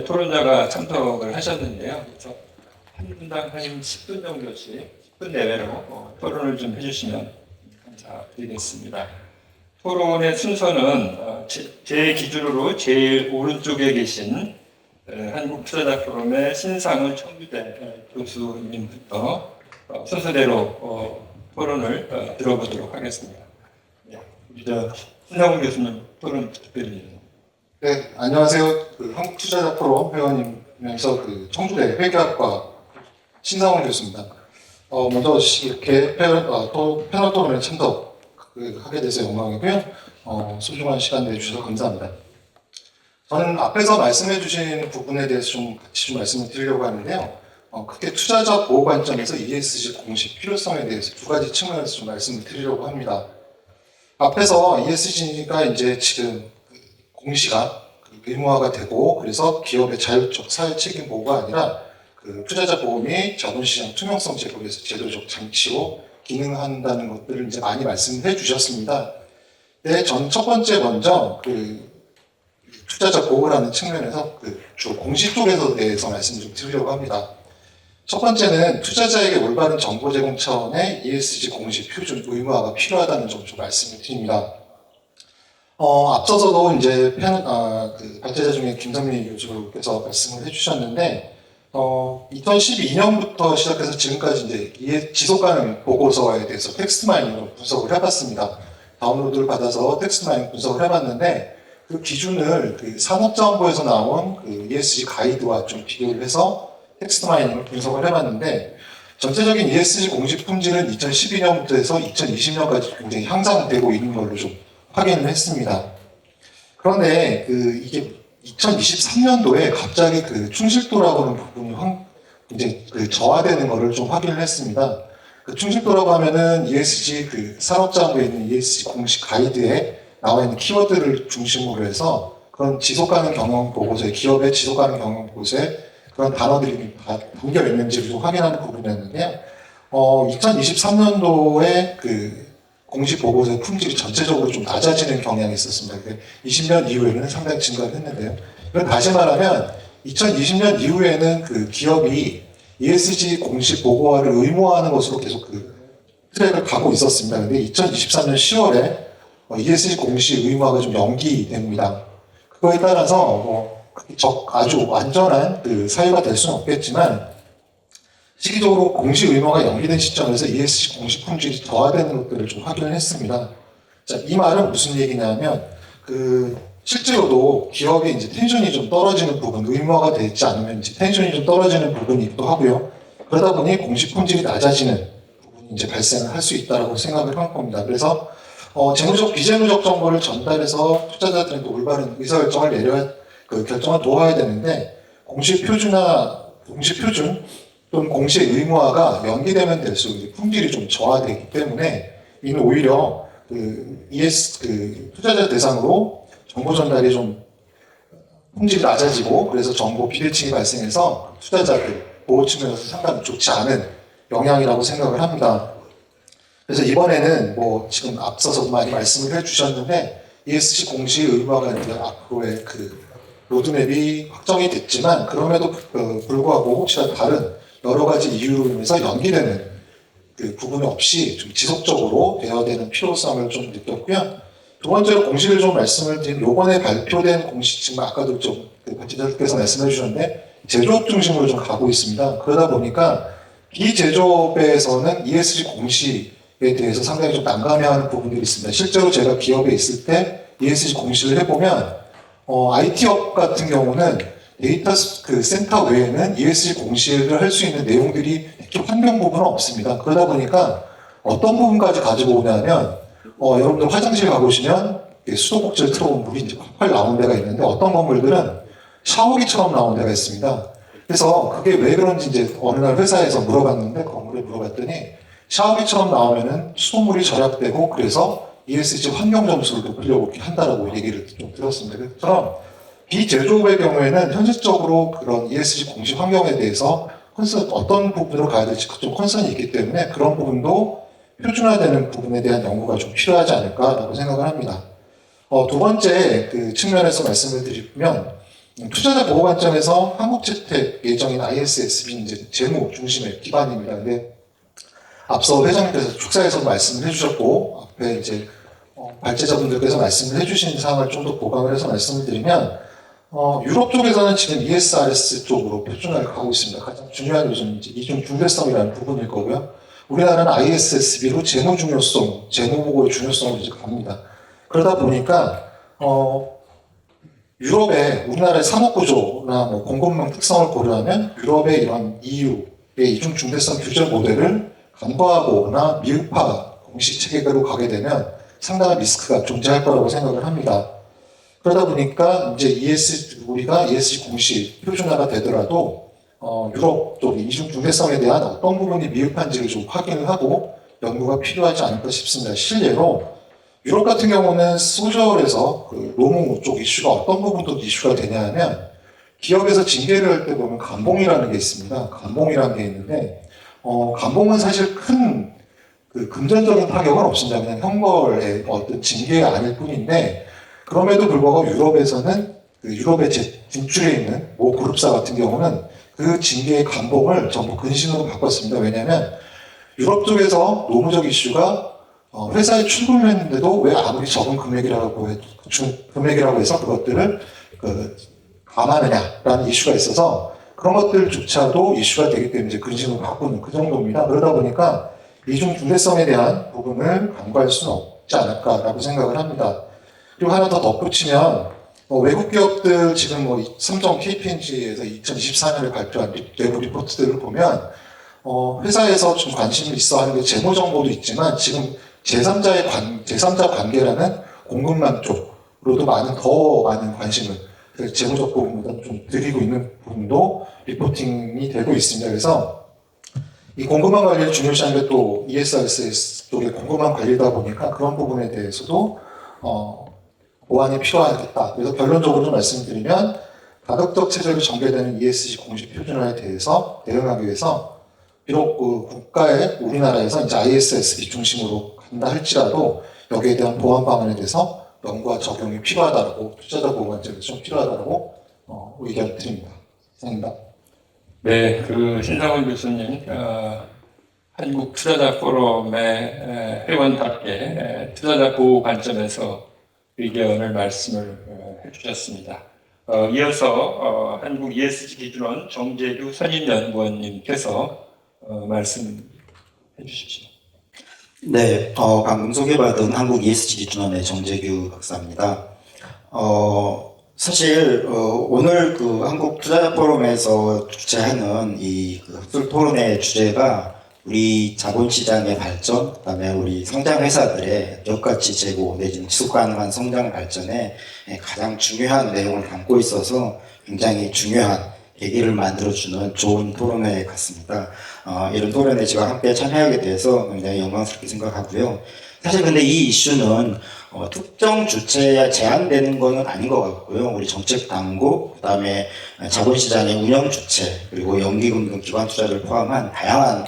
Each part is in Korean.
이제 토론자가 참석을 하셨는데요. 그래서 한 분당 한 10분 정도씩 10분 내외로 토론을 좀 해주시면 감사드리겠습니다. 토론의 순서는 제 기준으로 제일 오른쪽에 계신 한국투자자포럼의 신상훈 청주대 교수님부터 순서대로 토론을 들어보도록 하겠습니다. 우리 신상훈 교수님 토론 부탁드립니다. 네, 안녕하세요. 한국투자자포럼 회원이면서 청주대 회계학과 신상훈 교수입니다. 먼저 이렇게 패널 토론에 참석하게 돼서 영광이고요. 소중한 시간 내주셔서 감사합니다. 저는 앞에서 말씀해 주신 부분에 대해서 같이 말씀을 드리려고 하는데요. 크게 투자자 보호 관점에서 ESG 공시 필요성에 대해서 두 가지 측면에서 좀 말씀을 드리려고 합니다. 앞에서 ESG가 이제 지금 공시가 의무화가 되고, 그래서 기업의 자율적 사회 책임 보호가 아니라 투자자 보호 및 자본시장 투명성 제고에서 제도적 장치로 기능한다는 것들을 이제 많이 말씀해 주셨습니다. 네, 전 첫 번째 먼저 투자자 보호라는 측면에서 주 공시 쪽에서 대해서 말씀을 좀 드리려고 합니다. 첫 번째는 투자자에게 올바른 정보 제공 차원의 ESG 공시 표준 의무화가 필요하다는 점 좀 말씀을 드립니다. 앞서서도 이제 발제자 중에 김선미 교수께서 말씀을 해주셨는데, 2012년부터 시작해서 지금까지 이제 지속 가능 보고서에 대해서 텍스트 마이닝으로 분석을 해봤습니다. 다운로드를 받아서 텍스트 마이닝 분석을 해봤는데, 그 기준을 산업자원부에서 나온 ESG 가이드와 좀 비교를 해서 텍스트 마이닝을 분석을 해봤는데, 전체적인 ESG 공시 품질은 2012년부터 해서 2020년까지 굉장히 향상되고 있는 걸로 좀 확인을 했습니다. 그런데 이게 2023년도에 갑자기 충실도라고 하는 부분이 이제 저하되는 것을 좀 확인을 했습니다. 충실도라고 하면은 ESG 산업자원부에 있는 ESG 공식 가이드에 나와 있는 키워드를 중심으로 해서 그런 지속가능 경영 보고서에, 기업의 지속가능 경영 보고서에 그런 단어들이 다 담겨 있는지를 좀 확인하는 부분이었는데요. 2023년도에 공시 보고서의 품질이 전체적으로 좀 낮아지는 경향이 있었습니다. 20년 이후에는 상당히 증가를 했는데요. 이건 다시 말하면 2020년 이후에는 기업이 ESG 공시 보고화를 의무화하는 것으로 계속 트랙을 가고 있었습니다. 근데 2023년 10월에 ESG 공시 의무화가 좀 연기됩니다. 그거에 따라서 아주 완전한 사유가 될 수는 없겠지만, 시기적으로 공시 의무화가 연기된 시점에서 ESG 공시 품질이 저하되는 것들을 좀 확인을 했습니다. 자, 이 말은 무슨 얘기냐면, 실제로도 기업이 이제 텐션이 좀 떨어지는 부분, 의무화가 되지 않으면 이제 텐션이 좀 떨어지는 부분이기도 하고요. 그러다 보니 공시 품질이 낮아지는 부분이 이제 발생을 할 수 있다고 생각을 한 겁니다. 그래서, 재무적, 비재무적 정보를 전달해서 투자자들한테 올바른 의사결정을 결정을 도와야 되는데, 공시 표준 또는 공시의 의무화가 연기되면 될수록 품질이 좀 저하되기 때문에, 이는 오히려 투자자 대상으로 정보 전달이 좀 품질이 낮아지고, 그래서 정보 비대칭이 발생해서 투자자들 보호 측면에서 상당히 좋지 않은 영향이라고 생각을 합니다. 그래서 이번에는 지금 앞서서도 많이 말씀을 해주셨는데, ESG 공시 의무화가 이제 앞으로의 로드맵이 확정이 됐지만, 그럼에도 불구하고 혹시라도 다른 여러 가지 이유로 인해서 연기되는 부분 없이 좀 지속적으로 되어야 되는 필요성을 좀 느꼈고요. 두 번째로 공시를 좀 말씀을 드리면, 요번에 발표된 공시, 지금 아까도 좀 발제자께서 말씀해 주셨는데, 제조업 중심으로 좀 가고 있습니다. 그러다 보니까 비제조업에서는 ESG 공시에 대해서 상당히 좀 난감해하는 부분들이 있습니다. 실제로 제가 기업에 있을 때 ESG 공시를 해보면, IT업 같은 경우는 데이터 센터 외에는 ESG 공시를 할 수 있는 내용들이 특히 환경 부분은 없습니다. 그러다 보니까 어떤 부분까지 가지고 오냐면, 여러분들 화장실 가보시면 수도꼭지를 틀어본 물이 이제 콸콸 나오는 데가 있는데, 어떤 건물들은 샤워기처럼 나오는 데가 있습니다. 그래서 그게 왜 그런지 이제 어느 날 회사에서 물어봤는데, 건물에 물어봤더니 샤워기처럼 나오면은 수돗물이 절약되고, 그래서 ESG 환경 점수를 높이려고 이렇게 한다라고 얘기를 좀 들었습니다. 그래서 비제조업의 경우에는 현실적으로 그런 ESG 공시 환경에 대해서 어떤 부분으로 가야 될지 좀 컨선이 있기 때문에, 그런 부분도 표준화되는 부분에 대한 연구가 좀 필요하지 않을까라고 생각을 합니다. 두 번째 측면에서 말씀을 드리면, 투자자 보호 관점에서 한국주택 예정인 ISSB는 이제 재무 중심의 기반입니다. 근데 앞서 회장님께서 축사에서 말씀을 해주셨고 앞에 이제 발제자분들께서 말씀을 해주신 사항을 좀 더 보강을 해서 말씀을 드리면 유럽 쪽에서는 지금 ESRS 쪽으로 표준화를 가고 있습니다. 가장 중요한 요소는 이제 이중 중대성이라는 부분일 거고요. 우리나라는 ISSB로 재무 중요성, 재무 보고의 중요성으로 이제 갑니다. 그러다 보니까 유럽의 우리나라의 산업 구조나 뭐 공급망 특성을 고려하면 유럽의 이런 EU의 이중 중대성 규제 모델을 간과하거나 미흡화 공식 체계로 가게 되면 상당한 리스크가 존재할 거라고 생각을 합니다. 그러다 보니까 이제 우리가 ESG 공식 표준화가 되더라도 유럽 쪽 이중 중대성에 대한 어떤 부분이 미흡한지를 좀 확인을 하고 연구가 필요하지 않을까 싶습니다. 실례로 유럽 같은 경우는 소셜에서 그 노무 쪽 이슈가 어떤 부분도 이슈가 되냐 하면 기업에서 징계를 할 때 보면 감봉이라는 게 있습니다. 감봉이라는 게 있는데 감봉은 사실 큰 그 금전적인 타격은 없습니다. 그냥 형벌의 어떤 징계가 아닐 뿐인데 그럼에도 불구하고 유럽에서는 그 유럽에 진출해 있는 모 그룹사 같은 경우는 그 징계의 감봉을 전부 근신으로 바꿨습니다. 왜냐하면 유럽 쪽에서 노무적 이슈가 회사에 출근을 했는데도 왜 아무리 적은 금액이라고 해서 그것들을 감하느냐라는 이슈가 있어서 그런 것들조차도 이슈가 되기 때문에 이제 근신으로 바꾸는 그 정도입니다. 그러다 보니까 이중 중대성에 대한 부분을 간과할 수는 없지 않을까라고 생각을 합니다. 그리고 하나 더 덧붙이면 외국 기업들 지금 삼성 KPMG에서 2024년에 발표한 내부 리포트들을 보면 회사에서 좀 관심이 있어 하는 게 재무 정보도 있지만 지금 제3자 관계라는 공급망 쪽으로도 더 많은 관심을 재무적 부분보다 좀 드리고 있는 부분도 리포팅이 되고 있습니다. 그래서 이 공급망 관리를 중요시하는 게 또 ESRS 쪽의 공급망 관리다 보니까 그런 부분에 대해서도 보완이 필요하겠다. 그래서 결론적으로 말씀드리면 가급적 체제로 전개되는 ESG 공식 표준화에 대해서 대응하기 위해서 비록 국가의 우리나라에서 이제 ISSB 중심으로 간다 할지라도 여기에 대한 보완 방안에 대해서 연구와 적용이 필요하다고 투자자 보호 관점에서 좀 필요하다고 의견을 드립니다. 감사합니다. 네, 신상훈 교수님, 한국 투자자 포럼의 회원답게 투자자 보호 관점에서 의견을 말씀을 해주셨습니다. 이어서 한국 ESG 기준원 정재규 선임연구원님께서 말씀해 주십시오. 네, 방금 소개받은 한국 ESG 기준원의 정재규 박사입니다. 사실 오늘 한국 투자자 포럼에서 주최하는 이 학술 토론회 주제가 우리 자본시장의 발전, 그다음에 우리 성장 회사들의 역가치 제고 내지는 지속 가능한 성장 발전에 가장 중요한 내용을 담고 있어서 굉장히 중요한 계기를 만들어주는 좋은 토론회 같습니다. 이런 토론회에 제가 함께 참여하게 돼서 굉장히 영광스럽게 생각하고요. 사실 근데 이 이슈는 특정 주체에 제한되는 것은 아닌 것 같고요. 우리 정책 당국, 그다음에 자본시장의 운영 주체, 그리고 연기금 등 기관 투자를 포함한 다양한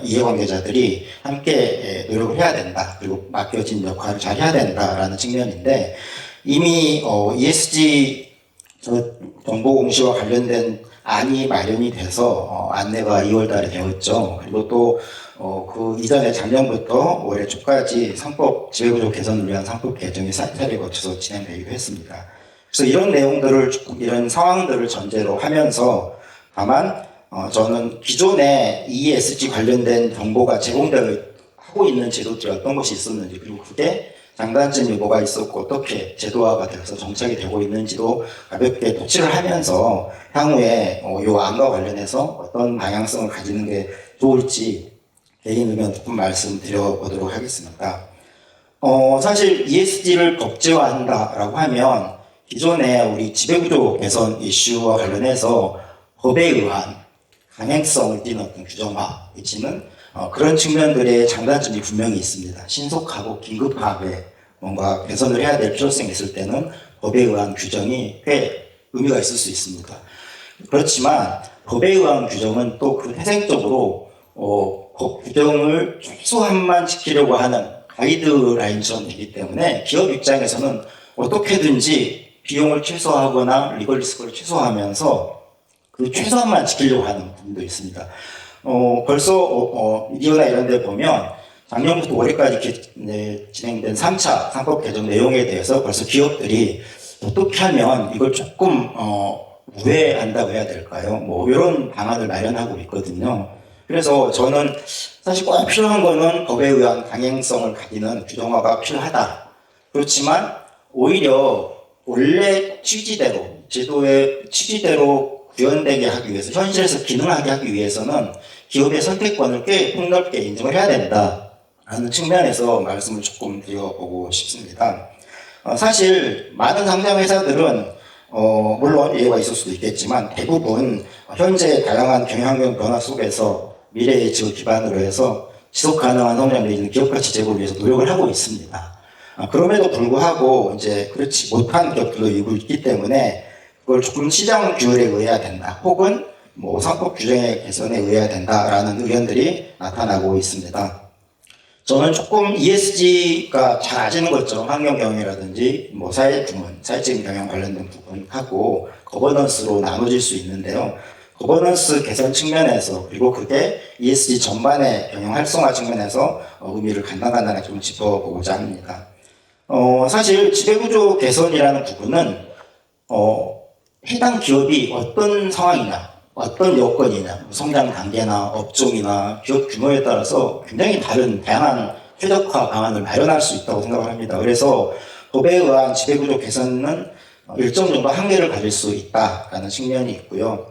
이해관계자들이 함께 노력을 해야 된다. 그리고 맡겨진 역할을 잘 해야 된다라는 측면인데 이미 ESG 정보 공시와 관련된 안이 마련이 돼서 안내가 2월 달에 되었죠. 그리고 또 그 이전에 작년부터 올해 초까지 상법 지배구조 개선을 위한 상법 개정이 사찰을 거쳐서 진행되기도 했습니다. 그래서 이런 상황들을 전제로 하면서 다만 저는 기존에 ESG 관련된 정보가 제공하고 있는 제도들이 어떤 것이 있었는지 그리고 그게 장단점이 뭐가 있었고 어떻게 제도화가 되어서 정착이 되고 있는지도 가볍게 도치를 하면서 향후에 이 안과 관련해서 어떤 방향성을 가지는 게 좋을지 개인 의견 조금 말씀드려보도록 하겠습니다. 사실 ESG를 법제화한다라고 하면 기존에 우리 지배구조 개선 이슈와 관련해서 법에 의한 강행성을 띠는 어떤 규정화 내지는 그런 측면들의 장단점이 분명히 있습니다. 신속하고 긴급하게 뭔가 개선을 해야 될 필요성이 있을 때는 법에 의한 규정이 꽤 의미가 있을 수 있습니다. 그렇지만 법에 의한 규정은 또 그 태생적으로 법 규정을 최소한만 지키려고 하는 가이드라인처럼 되기 때문에 기업 입장에서는 어떻게든지 비용을 최소화하거나 리걸 리스크를 최소화하면서 그 최소한만 지키려고 하는 부분도 있습니다. 벌써 미디어나 이런 데 보면 작년부터 올해까지 진행된 3차 상법 개정 내용에 대해서 벌써 기업들이 어떻게 하면 이걸 조금 우회한다고 해야 될까요? 뭐 이런 방안을 마련하고 있거든요. 그래서 저는 사실 꼭 필요한 거는 법에 의한 강행성을 가지는 규정화가 필요하다. 그렇지만 오히려 원래 취지대로 제도의 취지대로 구현되게 하기 위해서 현실에서 기능하게 하기 위해서는 기업의 선택권을 꽤 폭넓게 인정을 해야 된다라는 측면에서 말씀을 조금 드려보고 싶습니다. 사실 많은 상장 회사들은 물론 예외가 있을 수도 있겠지만 대부분 현재 다양한 경영환경 변화 속에서 미래 예측을 기반으로 해서 지속 가능한 성장을 이루는 기업 가치 제고를 위해서 노력을 하고 있습니다. 그럼에도 불구하고 이제 그렇지 못한 기업들도 일부 있기 때문에 그걸 조금 시장 규율에 의해야 된다. 혹은 뭐 상법 규정의 개선에 의해야 된다라는 의견들이 나타나고 있습니다. 저는 조금 ESG가 잘 아시는 것처럼 환경 경영이라든지 뭐 사회 부문, 사회적인 경영 관련된 부분하고 거버넌스로 나눠질 수 있는데요. 거버넌스 개선 측면에서 그리고 그게 ESG 전반의 경영 활성화 측면에서 의미를 간단하게 좀 짚어보고자 합니다. 사실 지배구조 개선이라는 부분은 해당 기업이 어떤 상황이냐, 어떤 여건이냐, 성장 단계나 업종이나 기업 규모에 따라서 굉장히 다양한 최적화 방안을 마련할 수 있다고 생각을 합니다. 그래서 법에 의한 지배구조 개선은 일정 정도 한계를 가질 수 있다라는 측면이 있고요.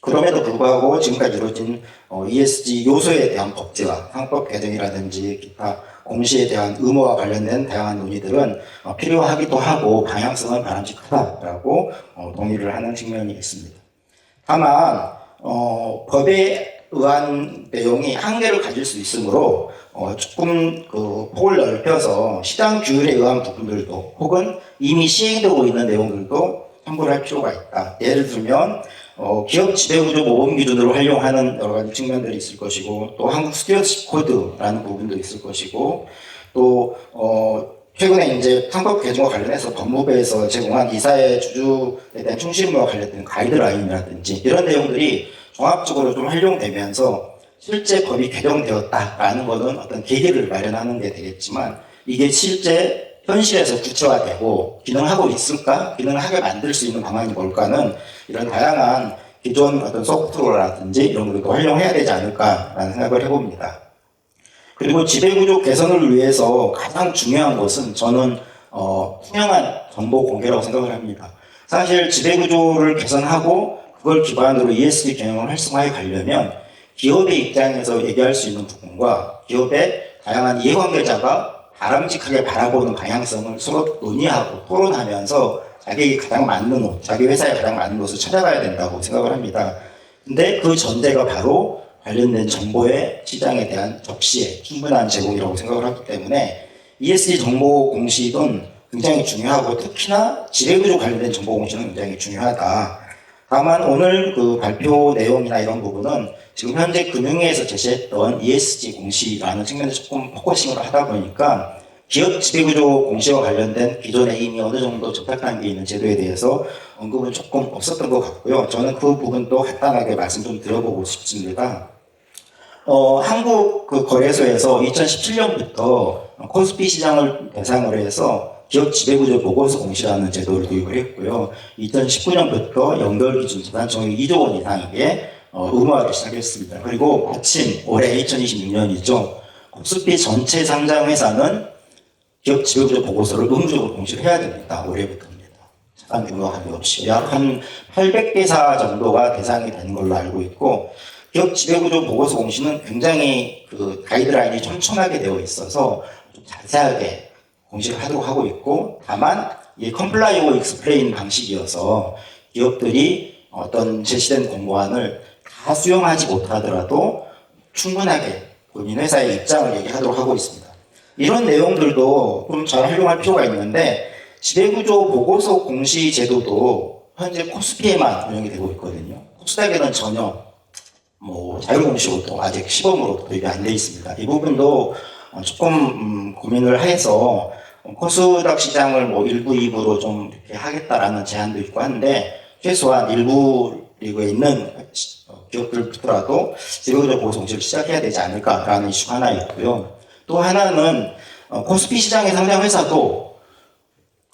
그럼에도 불구하고 지금까지 이루어진 ESG 요소에 대한 법제화, 상법 개정이라든지 기타 공시에 대한 의무와 관련된 다양한 논의들은 필요하기도 하고 방향성은 바람직하다라고 동의를 하는 측면이 있습니다. 다만 법에 의한 내용이 한계를 가질 수 있으므로 조금 그 폭을 넓혀서 시장 규율에 의한 부분들도 혹은 이미 시행되고 있는 내용들도 참고를 할 필요가 있다. 예를 들면 기업 지배구조 모범 기준으로 활용하는 여러 가지 측면들이 있을 것이고 또 한국 스튜어드십 코드라는 부분도 있을 것이고 또 최근에 이제 상법 개정과 관련해서 법무부에서 제공한 이사의 주주에 대한 충실 의무와 관련된 가이드라인이라든지 이런 내용들이 종합적으로 좀 활용되면서 실제 법이 개정되었다라는 것은 어떤 계기를 마련하는 게 되겠지만 이게 실제 현실에서 구체화되고 기능하고 있을까? 기능을 하게 만들 수 있는 방안이 뭘까는 이런 다양한 기존 어떤 소프트웨어라든지 이런 것도 활용해야 되지 않을까라는 생각을 해봅니다. 그리고 지배구조 개선을 위해서 가장 중요한 것은 저는 투명한 정보 공개라고 생각을 합니다. 사실 지배구조를 개선하고 그걸 기반으로 ESG 경영을 활성화해 가려면 기업의 입장에서 얘기할 수 있는 부분과 기업의 다양한 이해관계자가 바람직하게 바라보는 방향성을 서로 논의하고 토론하면서 자기 회사에 가장 맞는 곳을 찾아가야 된다고 생각을 합니다. 근데 그 전제가 바로 관련된 정보의 시장에 대한 적시에 충분한 제공이라고 생각을 하기 때문에 ESG 정보 공시는 굉장히 중요하고 특히나 지배구조 관련된 정보 공시는 굉장히 중요하다. 다만 오늘 그 발표 내용이나 이런 부분은 지금 현재 금융위에서 제시했던 ESG 공시라는 측면에서 조금 포커싱을 하다 보니까 기업 지배구조 공시와 관련된 기존에 이미 어느 정도 접촉 단계에 있는 제도에 대해서 언급은 조금 없었던 것 같고요. 저는 그 부분도 간단하게 말씀 좀 드려보고 싶습니다. 한국 그 거래소에서 2017년부터 코스피 시장을 대상으로 해서 기업 지배구조 보고서 공시라는 제도를 도입을 했고요. 2019년부터 연결 기준 자산 총액 2조 원 이상에게 의무화를 시작했습니다. 그리고 마침 올해 2026년이죠. 코스피 전체 상장 회사는 기업 지배구조 보고서를 의무적으로 공시를 해야 됩니다. 올해부터입니다. 자산 규모가 관계없이 약 한 800개사 정도가 대상이 되는 걸로 알고 있고 기업 지배구조 보고서 공시는 굉장히 그 가이드라인이 촘촘하게 되어 있어서 좀 자세하게 공시를 하도록 하고 있고 다만 이 컴플라이 오 익스플레인 방식이어서 기업들이 어떤 제시된 공고안을 다 수용하지 못하더라도 충분하게 본인 회사의 입장을 얘기하도록 하고 있습니다. 이런 내용들도 좀 잘 활용할 필요가 있는데 지배구조 보고서 공시 제도도 현재 코스피에만 운영이 되고 있거든요. 코스닥에는 전혀 자율공시로 아직 시범으로 도입이 안 돼 있습니다. 이 부분도 조금 고민을 해서 코스닥 시장을 뭐 1부, 2부로 좀 이렇게 하겠다라는 제안도 있고 한데 최소한 일부 리그에 있는 기업들부터라도 지배구조 보호 정책을 시작해야 되지 않을까라는 이슈가 하나 있고요. 또 하나는 코스피 시장에 상장 회사도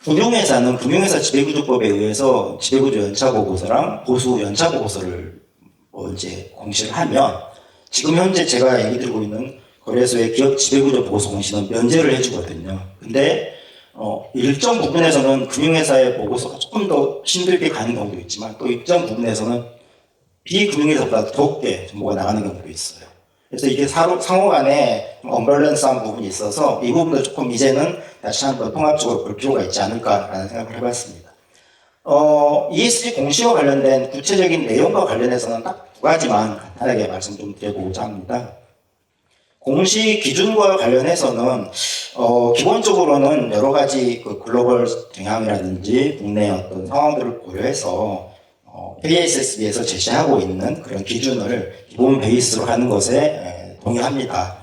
금융회사는 금융회사 지배구조법에 의해서 지배구조 연차 보고서랑 보수 연차 보고서를 이제 공시를 하면 지금 현재 제가 얘기 드리고 있는 거래소의 기업 지배구조 보고서 공시는 면제를 해주거든요. 근데 일정 부분에서는 금융회사의 보고서가 조금 더 힘들게 가는 경우도 있지만 또 일정 부분에서는 비금융회사보다 더욱게 정보가 나가는 경우도 있어요. 그래서 이게 상호 간에 언밸런스한 부분이 있어서 이 부분도 조금 이제는 다시 한번 통합적으로 볼 필요가 있지 않을까라는 생각을 해봤습니다. ESG 공시와 관련된 구체적인 내용과 관련해서는 딱 두 가지만 간단하게 말씀 좀 드려보고자 합니다. 공시 기준과 관련해서는 기본적으로는 여러 가지 그 글로벌 경향이라든지 국내 어떤 상황들을 고려해서 KSSB에서 제시하고 있는 그런 기준을 기본 베이스로 하는 것에 동의합니다.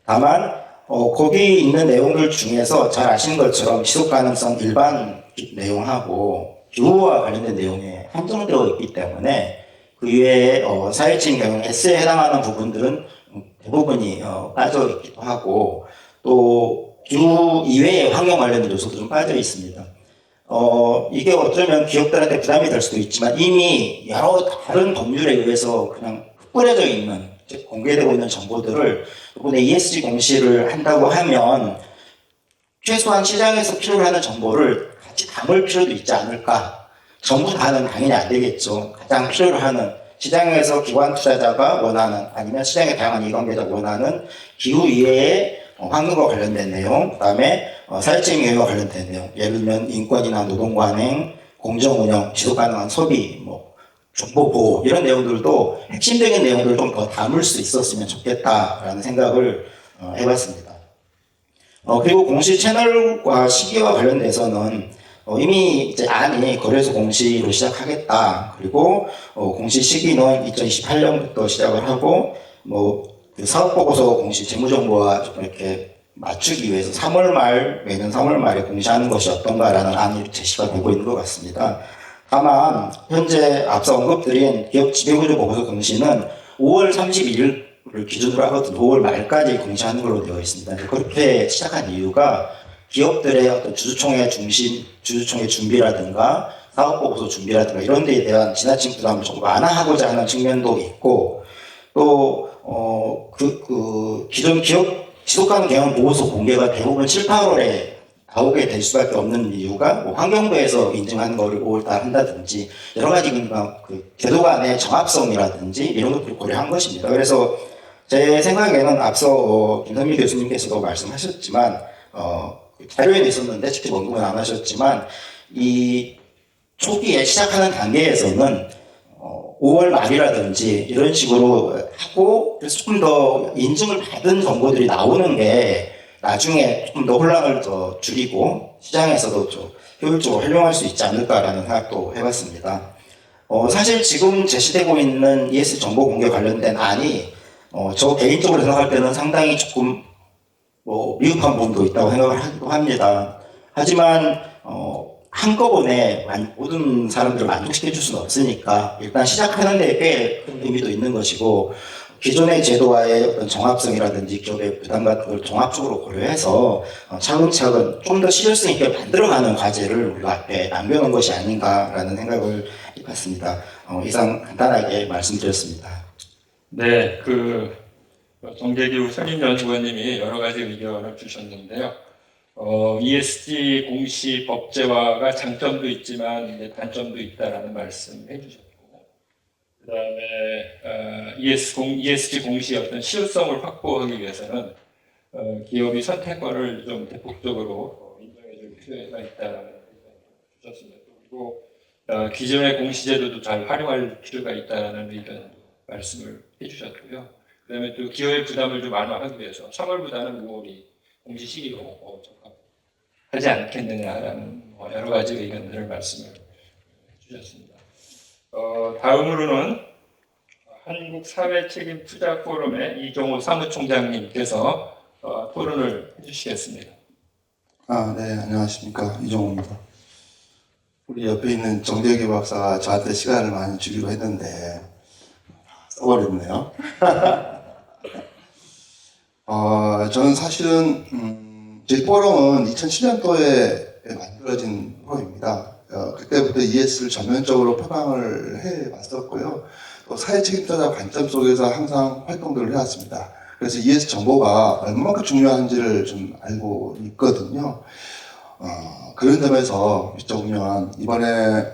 다만 거기 있는 내용들 중에서 잘 아시는 것처럼 지속 가능성 일반 내용하고 기후와 관련된 내용에 한정되어 있기 때문에 그 이외에 사회적인 경영 S에 해당하는 부분들은 대부분이 빠져 있기도 하고 또 기후 이외의 환경 관련된 요소도 좀 빠져 있습니다. 이게 어쩌면 기업들한테 부담이 될 수도 있지만 이미 여러 다른 법률에 의해서 그냥 뿌려져 있는 공개되고 있는 정보들을 이번에 ESG 공시를 한다고 하면 최소한 시장에서 필요로 하는 정보를 같이 담을 필요도 있지 않을까. 전부 다는 당연히 안 되겠죠. 가장 필요로 하는 시장에서 기관 투자자가 원하는 아니면 시장의 다양한 이관계자가 원하는 기후 이외의 환경과 관련된 내용, 그다음에 사회적인 경영과 관련된 내용, 예를 들면 인권이나 노동 관행, 공정 운영, 지속 가능한 소비, 정보 보호 이런 내용들도 핵심적인 내용들을 좀 더 담을 수 있었으면 좋겠다라는 생각을 해봤습니다. 그리고 공시 채널과 시기와 관련돼서는 이미 이제 안이 거래소 공시로 시작하겠다. 그리고 공시 시기는 2028년부터 시작을 하고 그 사업보고서 공시 재무정보와 좀 이렇게 맞추기 위해서 3월 말 매년 3월 말에 공시하는 것이 어떤가라는 안이 제시가 되고 있는 것 같습니다. 다만 현재 앞서 언급드린 기업 지배구조 보고서 공시는 5월 31일을 기준으로 하거든요. 5월 말까지 공시하는 걸로 되어 있습니다. 그렇게 시작한 이유가 기업들의 어떤 주주총회 준비라든가 사업보고서 준비라든가 이런 데에 대한 지나친 부담을 조금 완화하고자 하는 측면도 있고 또 기존 기업 지속가능 경영 보고서 공개가 대부분 7, 8월에 나오게 될 수밖에 없는 이유가 환경부에서 인증하는 거를 5월달 한다든지 여러 가지 그 제도 간의 정합성이라든지 이런 것들을 고려한 것입니다. 그래서 제 생각에는 앞서 김선미 교수님께서도 말씀하셨지만 자료에는 있었는데 직접 언급은 안 하셨지만 이 초기에 시작하는 단계에서는 5월 말이라든지 이런 식으로 하고 그래서 조금 더 인증을 받은 정보들이 나오는 게 나중에 조금 더 혼란을 더 줄이고 시장에서도 좀 효율적으로 활용할 수 있지 않을까라는 생각도 해봤습니다. 사실 지금 제시되고 있는 ESG 정보 공개 관련된 안이 저 개인적으로 생각할 때는 상당히 조금 미흡한 부분도 있다고 생각을 하기도 합니다. 하지만 한꺼번에 모든 사람들을 만족시켜 줄 수는 없으니까 일단 시작하는 데 꽤 큰 의미도 있는 것이고 기존의 제도와의 어떤 정합성이라든지 기업의 부담 같은 걸 종합적으로 고려해서 차근차근 좀 더 실효성 있게 만들어가는 과제를 우리가 앞에 남겨놓은 것이 아닌가라는 생각을 해봤습니다. 이상 간단하게 말씀드렸습니다. 네, 정재규 선임연구원님이 여러 가지 의견을 주셨는데요. ESG 공시 법제화가 장점도 있지만 이제 단점도 있다라는 말씀해 주셨고, 그 다음에 ESG 공시의 어떤 실효성을 확보하기 위해서는 기업이 선택권을 좀 대폭적으로 인정해 줄 필요가 있다라는 의견을 주셨습니다. 그리고 기존의 공시제도도 잘 활용할 필요가 있다라는 의견도 말씀을 해주셨고요. 그 다음에 또 기업의 부담을 좀 완화하기 위해서 3월보다는 5월이 공시 시기로 적합하지 않겠느냐라는 여러 가지 의견들을 말씀을 주셨습니다. 다음으로는 한국사회책임투자포럼의 이종호 사무총장님께서 토론을 해주시겠습니다. 네, 안녕하십니까. 이종호입니다. 우리 옆에 있는 정재기 박사가 저한테 시간을 많이 주기로 했는데, 써버렸네요. 저는 사실은, 저희 포럼은 2007년도에 만들어진 포럼입니다. 그때부터 ES를 전면적으로 표방을 해 왔었고요. 또 사회 책임자자 관점 속에서 항상 활동들을 해왔습니다. 그래서 ES 정보가 얼마만큼 중요한지를 좀 알고 있거든요. 그런 점에서 미적운영한 이번에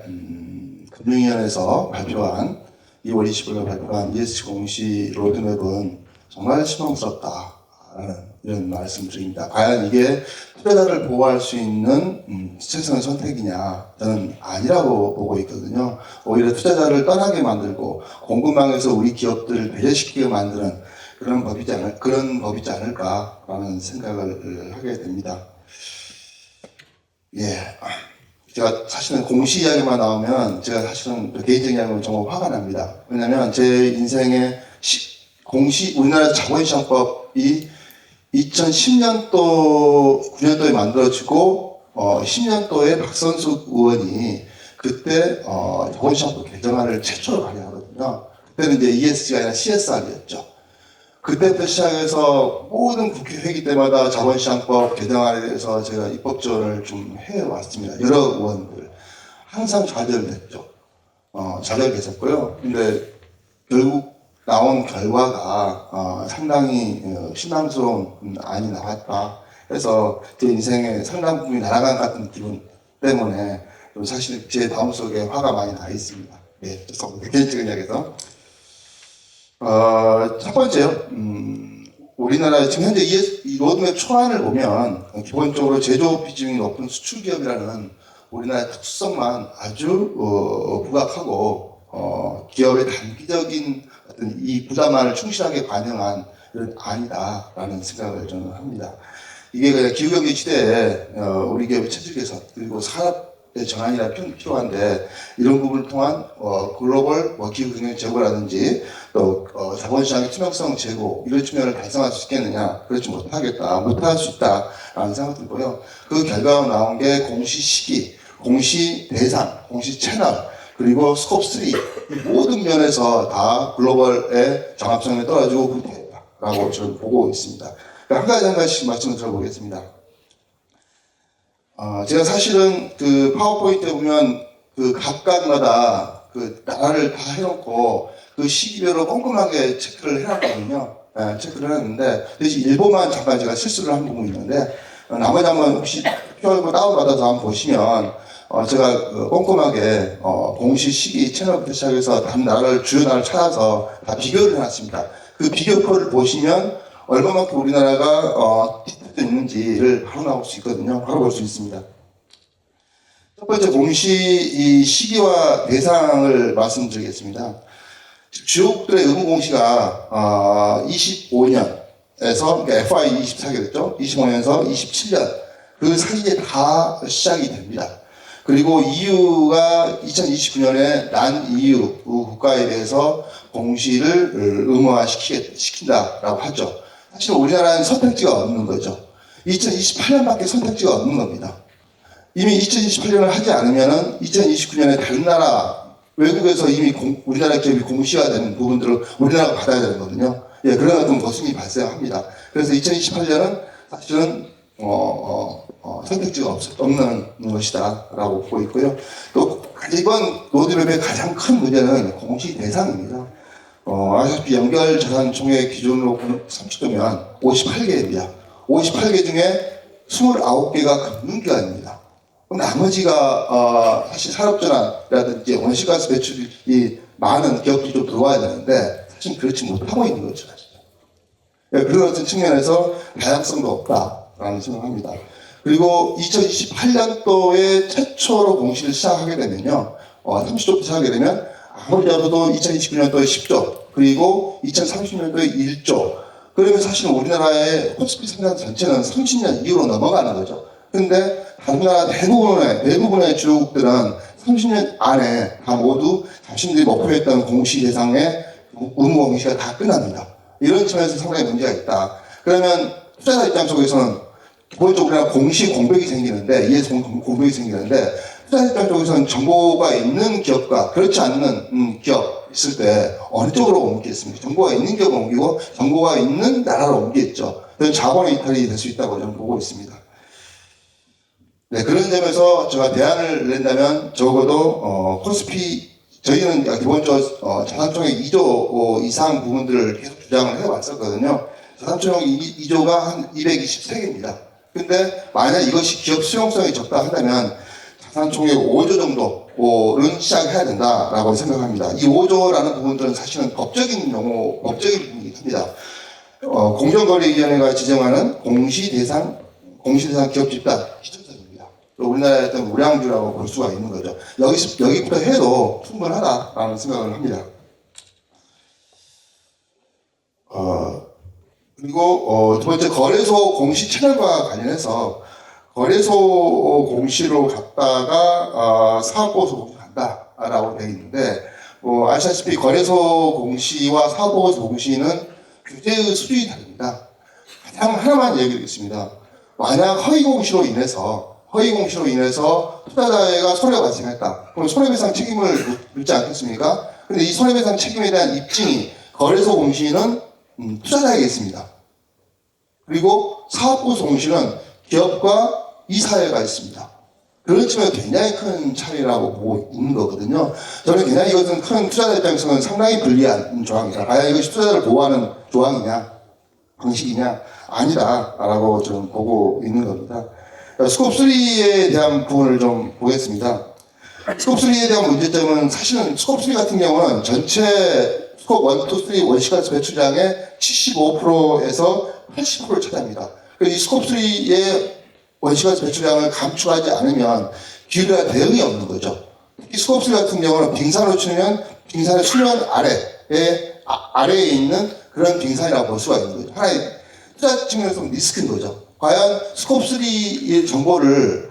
금융위원회에서 발표한 2월 20일 발표한 ESG 공시 로드맵은 정말 실망스럽다라는 이런 말씀을 드립니다. 과연 이게 투자자를 보호할 수 있는 최선의 선택이냐? 저는 아니라고 보고 있거든요. 오히려 투자자를 떠나게 만들고 공급망에서 우리 기업들을 배제시키게 만드는 그런 법이지 않을까라는 생각을 하게 됩니다. 예. 제가 사실은 공시 이야기만 나오면 제가 사실은 개인적인 이야기는 정말 화가 납니다. 왜냐면 제 인생에 우리나라 자본시장법이 2010년도, 9년도에 만들어지고, 10년도에 박선숙 의원이 그때, 자본시장법 개정안을 최초로 발의하거든요. 그때는 이제 ESG가 아니라 CSR이었죠. 그때부터 시작해서 모든 국회 회기 때마다 자본시장법 개정안에 대해서 제가 입법 지원을 좀 해왔습니다. 여러 의원들. 항상 좌절됐죠. 좌절됐었고요. 근데 결국 나온 결과가 상당히 실망스러운 안이 나왔다. 그래서 제 인생의 상당 부분이 날아간 것 같은 기분 때문에 사실 제 마음속에 화가 많이 나 있습니다. 네, 죄송합니다. 개인적인 이야기에서. 첫 번째요. 우리나라 지금 현재 이 로드맵 초안을 보면 기본적으로 제조 비중이 높은 수출 기업이라는 우리나라의 특수성만 아주 부각하고 기업의 단기적인 어떤 이 부담만을 충실하게 반영한 이런 안이다라는 생각을 저는 합니다. 이게 그냥 기후경제 시대에 우리 기업의 체질 개선 그리고 산업의 전환이라 필요한데 이런 부분을 통한 글로벌 기후경제 제고라든지 또 자본시장의 투명성 제고 이런 측면을 달성할 수 있겠느냐 그렇지 못할 수 있다라는 생각 들고요. 그 결과가 나온 게 공시 시기, 공시 대상, 공시 채널 그리고 스콥 3 이 모든 면에서 다 글로벌의 정합성에 떨어지고 후퇴했다라고 저는 보고 있습니다. 그러니까 한 가지씩 말씀을 드려보겠습니다. 제가 사실은 그 파워포인트에 보면 그 각각마다 그 나라를 다 해놓고 그 시기별로 꼼꼼하게 체크를 해놨거든요. 체크를 해놨는데 대신 일본만 잠깐 제가 실수를 한 부분이 있는데 나머지 한번 혹시 필요하고 다운받아서 한번 보시면 제가 꼼꼼하게 공시 시기 채널부터 시작해서 다른 나라를 주요 나라를 찾아서 다 비교를 해놨습니다. 그 비교표를 보시면 얼마만큼 우리나라가 뒤집혀 있는지를 바로 나올 수 있거든요. 바로 볼 수 있습니다. 첫 번째 공시 이 시기와 대상을 말씀드리겠습니다. 주요국들의 의무 공시가 25년에서 그러니까 FY 24개였죠. 25년에서 27년 그 사이에 다 시작이 됩니다. 그리고 EU가 2029년에 난 EU 국가에 대해서 공시를 의무화시킨다라고 하죠. 사실 우리나라는 선택지가 없는 거죠. 2028년밖에 선택지가 없는 겁니다. 이미 2028년을 하지 않으면은 2029년에 다른 나라 외국에서 이미 우리나라 기업이 공시화되는 부분들을 우리나라가 받아야 되거든요. 예, 그런 어떤 모순이 발생합니다. 그래서 2028년은 사실은 선택지가 없는 것이다라고 보고 있고요. 또 이번 로드맵의 가장 큰 문제는 공시 대상입니다. 아시다시피 연결자산 총액 기준으로 30조면 58개입니다. 58개 중에 29개가 금융기관입니다. 나머지가 사실 산업전환이라든지 온실가스 배출이 많은 기업들이 좀 들어와야 되는데 사실 그렇지 못하고 있는 거죠. 예, 그런 어떤 측면에서 다양성도 없다라는 생각합니다. 그리고 2028년도에 최초로 공시를 시작하게 되면요. 30조부터 시작하게 되면 아무리 잡아도 2029년도에 10조 그리고 2030년도에 1조 그러면 사실 우리나라의 코스피 생산 전체는 30년 이후로 넘어가는 거죠. 근데 다른 나라 대부분의 주요국들은 30년 안에 다 모두 자신들이 목표했던 공시 대상의 의무 공시가 다 끝납니다. 이런 측면에서 상당히 문제가 있다. 그러면 투자자 입장 속에서는 기본적으로 그냥 공시 공백이 생기는데, ES 공백이 생기는데, 투자자 쪽에서는 정보가 있는 기업과 그렇지 않는 기업 있을 때 어느 쪽으로 옮기겠습니까? 정보가 있는 기업을 옮기고 정보가 있는 나라로 옮기겠죠. 그런 자본의 이탈이 될 수 있다고 저는 보고 있습니다. 네, 그런 점에서 제가 대안을 낸다면 적어도 코스피 저희는 기본적으로 자산총액 2조 이상 부분들을 계속 주장을 해왔었거든요. 자산총액 2조가 한 223개입니다. 근데 만약 이것이 기업 수용성이 적다 한다면 자산총액 5조 정도는 시작해야 된다라고 생각합니다. 이 5조라는 부분들은 사실은 법적인 부분이긴 합니다. 공정거래위원회가 지정하는 공시대상 기업 집단 기준선입니다. 우리나라의 어떤 우량주라고 볼 수가 있는 거죠. 여기부터 해도 충분하다라는 생각을 합니다. 그리고 두 번째 거래소 공시 채널과 관련해서 거래소 공시로 갔다가 사업보고서 공시 간다라고 되어 있는데 아시다시피 거래소 공시와 사업보고서 공시는 규제의 수준이 다릅니다. 가장 하나만 얘기드리겠습니다. 만약 허위공시로 인해서 투자자가 손해가 발생했다. 그럼 손해배상 책임을 묻지 않겠습니까? 근데 이 손해배상 책임에 대한 입증이 거래소 공시는 투자자에게 있습니다. 그리고 사업보고서 공시는 기업과 이사회가 있습니다. 그런 측면에서 굉장히 큰 차이라고 보고 있는 거거든요. 저는 굉장히 이것은 큰 투자자 입장에서는 상당히 불리한 조항이다. 과연 이것이 투자자를 보호하는 조항이냐, 방식이냐, 아니다라고 저는 보고 있는 겁니다. 스콥3에 대한 부분을 좀 보겠습니다. 스콥3에 대한 문제점은 사실은 스콥3 같은 경우는 전체 스콥 1, 2, 3 원시가스 배출량의 75%에서 80%를 차지합니다. 그래서 이 스콥3의 원시가스 배출량을 감축하지 않으면 기후변화 대응이 없는 거죠. 특히 스콥3 같은 경우는 빙산으로 치면 빙산의 수면 아래에 있는 그런 빙산이라고 볼 수가 있는 거죠. 하나의 투자 측면에서 리스크인 거죠. 과연 스콥3의 정보를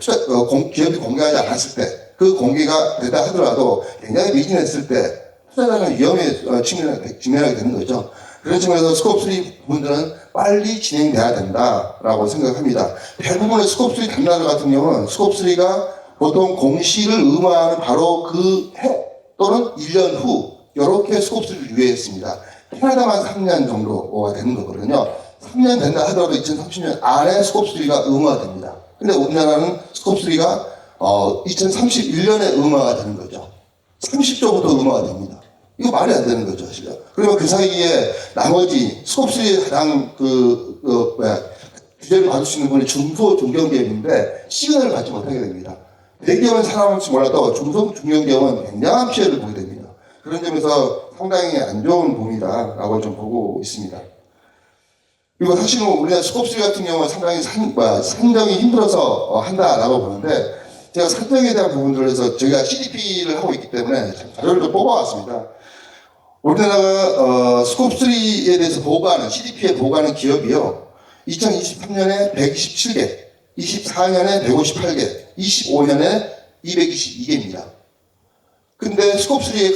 기업이 공개하지 않았을 때, 그 공개가 되다 하더라도 굉장히 미진했을 때 투자자는 위험에 직면하게 되는 거죠. 그런 측면에서 스콥3 부분들은 빨리 진행돼야 된다라고 생각합니다. 대부분의 스콥3 담당자 같은 경우는 스콥3가 보통 공시를 의무화하는 바로 그 해 또는 1년 후 이렇게 스콥3를 유예했습니다. 캐나다만 3년 정도가 되는 거거든요. 3년 된다 하더라도 2030년 안에 스콥3가 의무화됩니다. 근데 우리나라는 스콥3가 2031년에 의무화가 되는 거죠. 30조부터 의무화가 됩니다. 이거 말이 안 되는 거죠, 사실. 그러면 그 사이에 나머지 스콥3의 가장 규제를 받을 수 있는 분이 중소 중견기업인데 시그널을 받지 못하게 됩니다. 대기업은 살아남을지 몰라도 중소 중견기업은 굉장한 피해를 보게 됩니다. 그런 점에서 상당히 안 좋은 부분이다라고 좀 보고 있습니다. 그리고 사실은 우리나라 스콥3 같은 경우는 상당히 산정이 힘들어서 한다라고 보는데 제가 산정에 대한 부분들에서 저희가 CDP를 하고 있기 때문에 자료를 좀 뽑아왔습니다. 우리나라가 스콥3에 대해서 보고하는 CDP에 보고하는 기업이요. 2023년에 127개, 24년에 158개, 25년에 222개입니다. 근데 스콥3의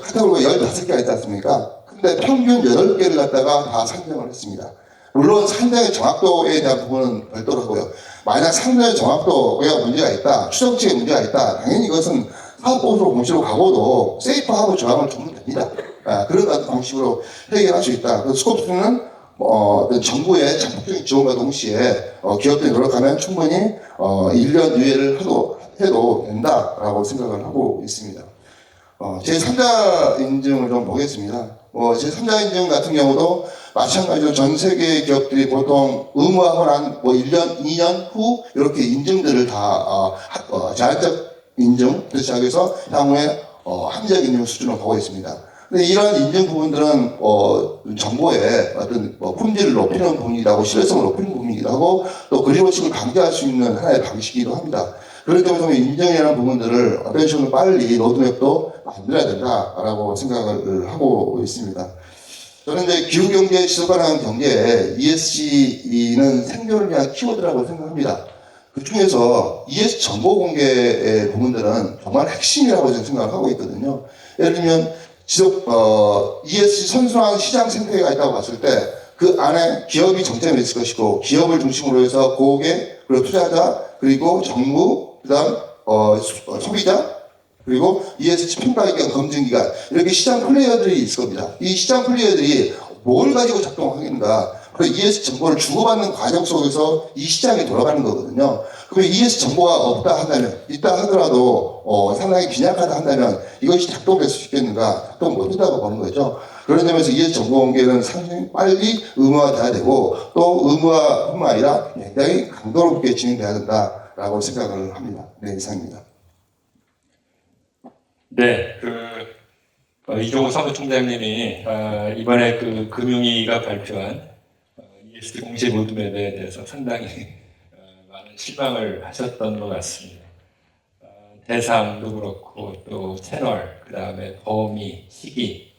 카테고리가 15개가 있지 않습니까? 근데 평균 8개를 갖다가 다 산정을 했습니다. 물론 산정의 정확도에 대한 부분은 별도로고요. 만약 산정의 정확도가 문제가 있다, 추정치에 문제가 있다, 당연히 이것은 사업보고서 공시로 가고도 세이프하고 저항을 주면 됩니다. 그런 방식으로 해결할 수 있다. 그래서 스콥3는 정부의 적극적인 지원과 동시에 기업들이 노력하면 충분히 1년 유예를 해도 된다라고 생각을 하고 있습니다. 제3자 인증을 좀 보겠습니다. 제3자 인증 같은 경우도 마찬가지로 전 세계 기업들이 보통 의무화하고 난 1년, 2년 후 이렇게 인증들을 다 제한적 인증부터 시작해서 향후에 합리적 인증 수준을 보고 있습니다. 근데 이런 인증 부분들은 정보의 어떤 품질을 높이는 부분이라고 신뢰성을 높이는 부분이기도 하고 또 그린워싱을 방지할 수 있는 하나의 방식이기도 합니다. 그렇기 때문에 인증이라는 부분들을 어떤 식으로 빨리 로드맵도 만들어야 된다라고 생각을 하고 있습니다. 저는 이제 기후경제, 지속가능한 경제에 ESG는 생존을 위한 키워드라고 생각합니다. 그 중에서 ESG 정보 공개의 부분들은 정말 핵심이라고 저는 생각을 하고 있거든요. 예를 들면 ESG 선순환 시장 생태계가 있다고 봤을 때 그 안에 기업이 정점에 있을 것이고 기업을 중심으로 해서 고객 그리고 투자자 그리고 정부 그다음 소비자 그리고 ESG 평가기관 검증기관 이렇게 시장 플레이어들이 있을 겁니다. 이 시장 플레이어들이 뭘 가지고 작동하겠는가? 그리고 ESG 정보를 주고받는 과정 속에서 이 시장이 돌아가는 거거든요. 그러면 ESG 정보가 없다 한다면, 있다 하더라도 상당히 빈약하다 한다면 이것이 작동될 수 있겠는가? 작동 못한다고 보는 거죠. 그런 점에서 ESG 정보 공개는 상당히 빨리 의무화돼야 되고 또 의무화뿐만 아니라 굉장히 강도롭게 진행돼야 된다라고 생각을 합니다. 네, 이상입니다. 네, 이종호 사무총장님이 이번에 그 금융위가 발표한 ESG 공시 로드맵에 대해서 상당히 많은 실망을 하셨던 것 같습니다. 대상도 그렇고 또 채널, 그 다음에 범위, 시기,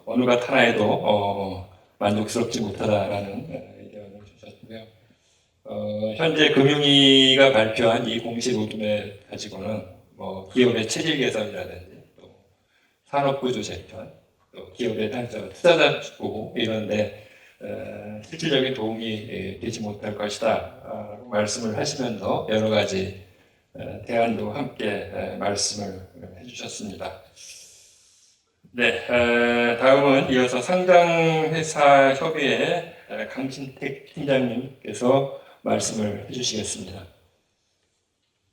어느 것 하나에도 만족스럽지 못하다라는 의견을 주셨고요. 현재 금융위가 발표한 이 공시 로드맵 가지고는 기업의 체질 개선이라든지 또 산업구조 재편, 또 기업의 투자자 보호 이런데 실질적인 도움이 되지 못할 것이다 말씀을 하시면서 여러 가지 대안도 함께 말씀을 해주셨습니다. 네, 다음은 이어서 상장회사 협의회 강신택 팀장님께서 말씀을 해주시겠습니다.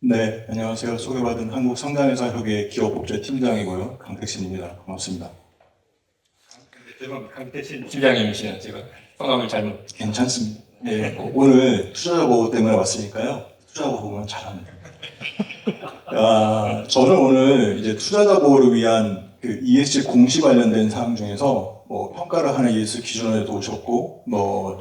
네, 안녕하세요. 소개받은 한국상장회사협의회 기업복제팀장이고요. 강택신입니다. 반갑습니다. 강택신 팀장님이시네요. 제가 성함을 잘못. 괜찮습니다. 예, 오늘 투자자 보호 때문에 왔으니까요. 투자자 보호만 잘합니다. 저는 오늘 이제 투자자 보호를 위한 그 ESG 공시 관련된 사항 중에서 평가를 하는 ESG 기준원에도 오셨고,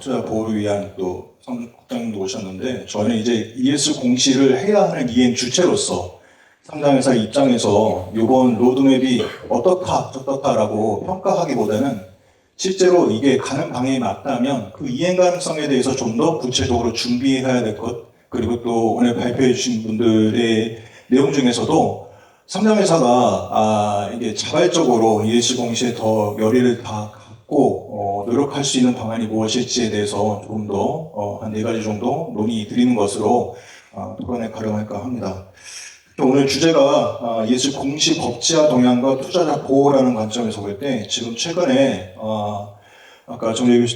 투자 보호를 위한 또 국장님도 오셨는데, 저는 이제 ESG 공시를 해야 하는 이행 주체로서 상장회사 입장에서 이번 로드맵이 어떻다라고 평가하기보다는 실제로 이게 가는 방향이 맞다면 그 이행 가능성에 대해서 좀 더 구체적으로 준비해야 될 것, 그리고 또 오늘 발표해 주신 분들의 내용 중에서도 상장회사가 이게 자발적으로 ESG 공시에 더 열의를 다 갖고 노력할 수 있는 방안이 무엇일지에 대해서 조금 더 한 4가지 정도 논의 드리는 것으로 토론에 가려할까 합니다. 오늘 주제가 ESG 공시 법제화 동향과 투자자 보호라는 관점에서 볼 때 지금 최근에 아까 정재규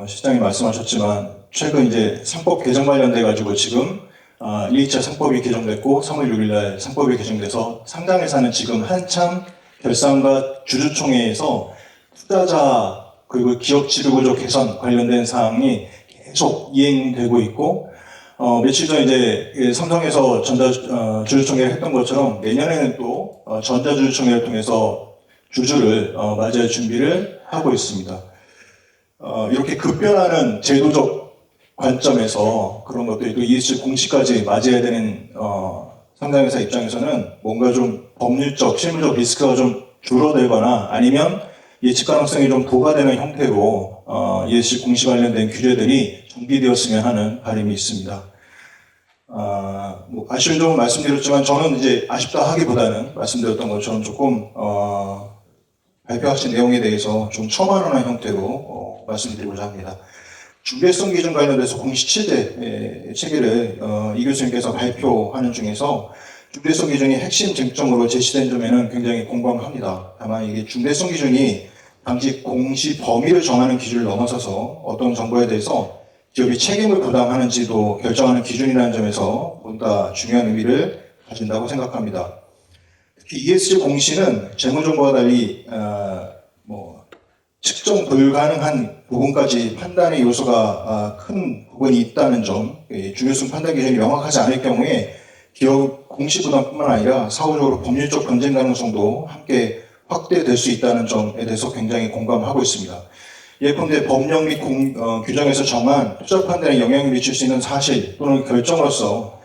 시장이 말씀하셨지만 최근 이제 상법 개정 관련돼 가지고 지금 1.2차 상법이 개정됐고 3월 6일날 상법이 개정돼서 상장회사는 지금 한참 결산과 주주총회에서 투자자 그리고 기업 지배구조 개선 관련된 사항이 계속 이행되고 있고 며칠 전 이제 삼성에서 주주총회를 했던 것처럼 내년에는 또 전자주주총회를 통해서 주주를 맞이할 준비를 하고 있습니다. 이렇게 급변하는 제도적 관점에서 그런 것들이 또 ESG 공시까지 맞이해야 되는 상장회사 입장에서는 뭔가 좀 법률적, 실무적 리스크가 좀 줄어들거나 아니면 예측 가능성이 좀 도가되는 형태로 ESG 공시 관련된 규제들이 정비되었으면 하는 바람이 있습니다. 아쉬운 점은 말씀드렸지만 저는 이제 아쉽다 하기보다는 말씀드렸던 것처럼 조금 발표하신 내용에 대해서 좀 첨언하는 형태로 말씀드리고자 합니다. 중대성 기준 관련돼서 공시 7대 체계를 이 교수님께서 발표하는 중에서 중대성 기준이 핵심 쟁점으로 제시된 점에는 굉장히 공감합니다. 다만 이게 중대성 기준이 당시 공시 범위를 정하는 기준을 넘어서서 어떤 정보에 대해서 기업이 책임을 부담하는지도 결정하는 기준이라는 점에서 보다 중요한 의미를 가진다고 생각합니다. 특히 ESG 공시는 재무정보와 달리 측정 불가능한 부분까지 판단의 요소가 큰 부분이 있다는 점, 중요성 판단 기준이 명확하지 않을 경우에 기업 공시 부담뿐만 아니라 사후적으로 법률적 분쟁 가능성도 함께 확대될 수 있다는 점에 대해서 굉장히 공감하고 있습니다. 예컨대 법령 및 규정에서 정한 투자 판단에 영향을 미칠 수 있는 사실 또는 결정으로서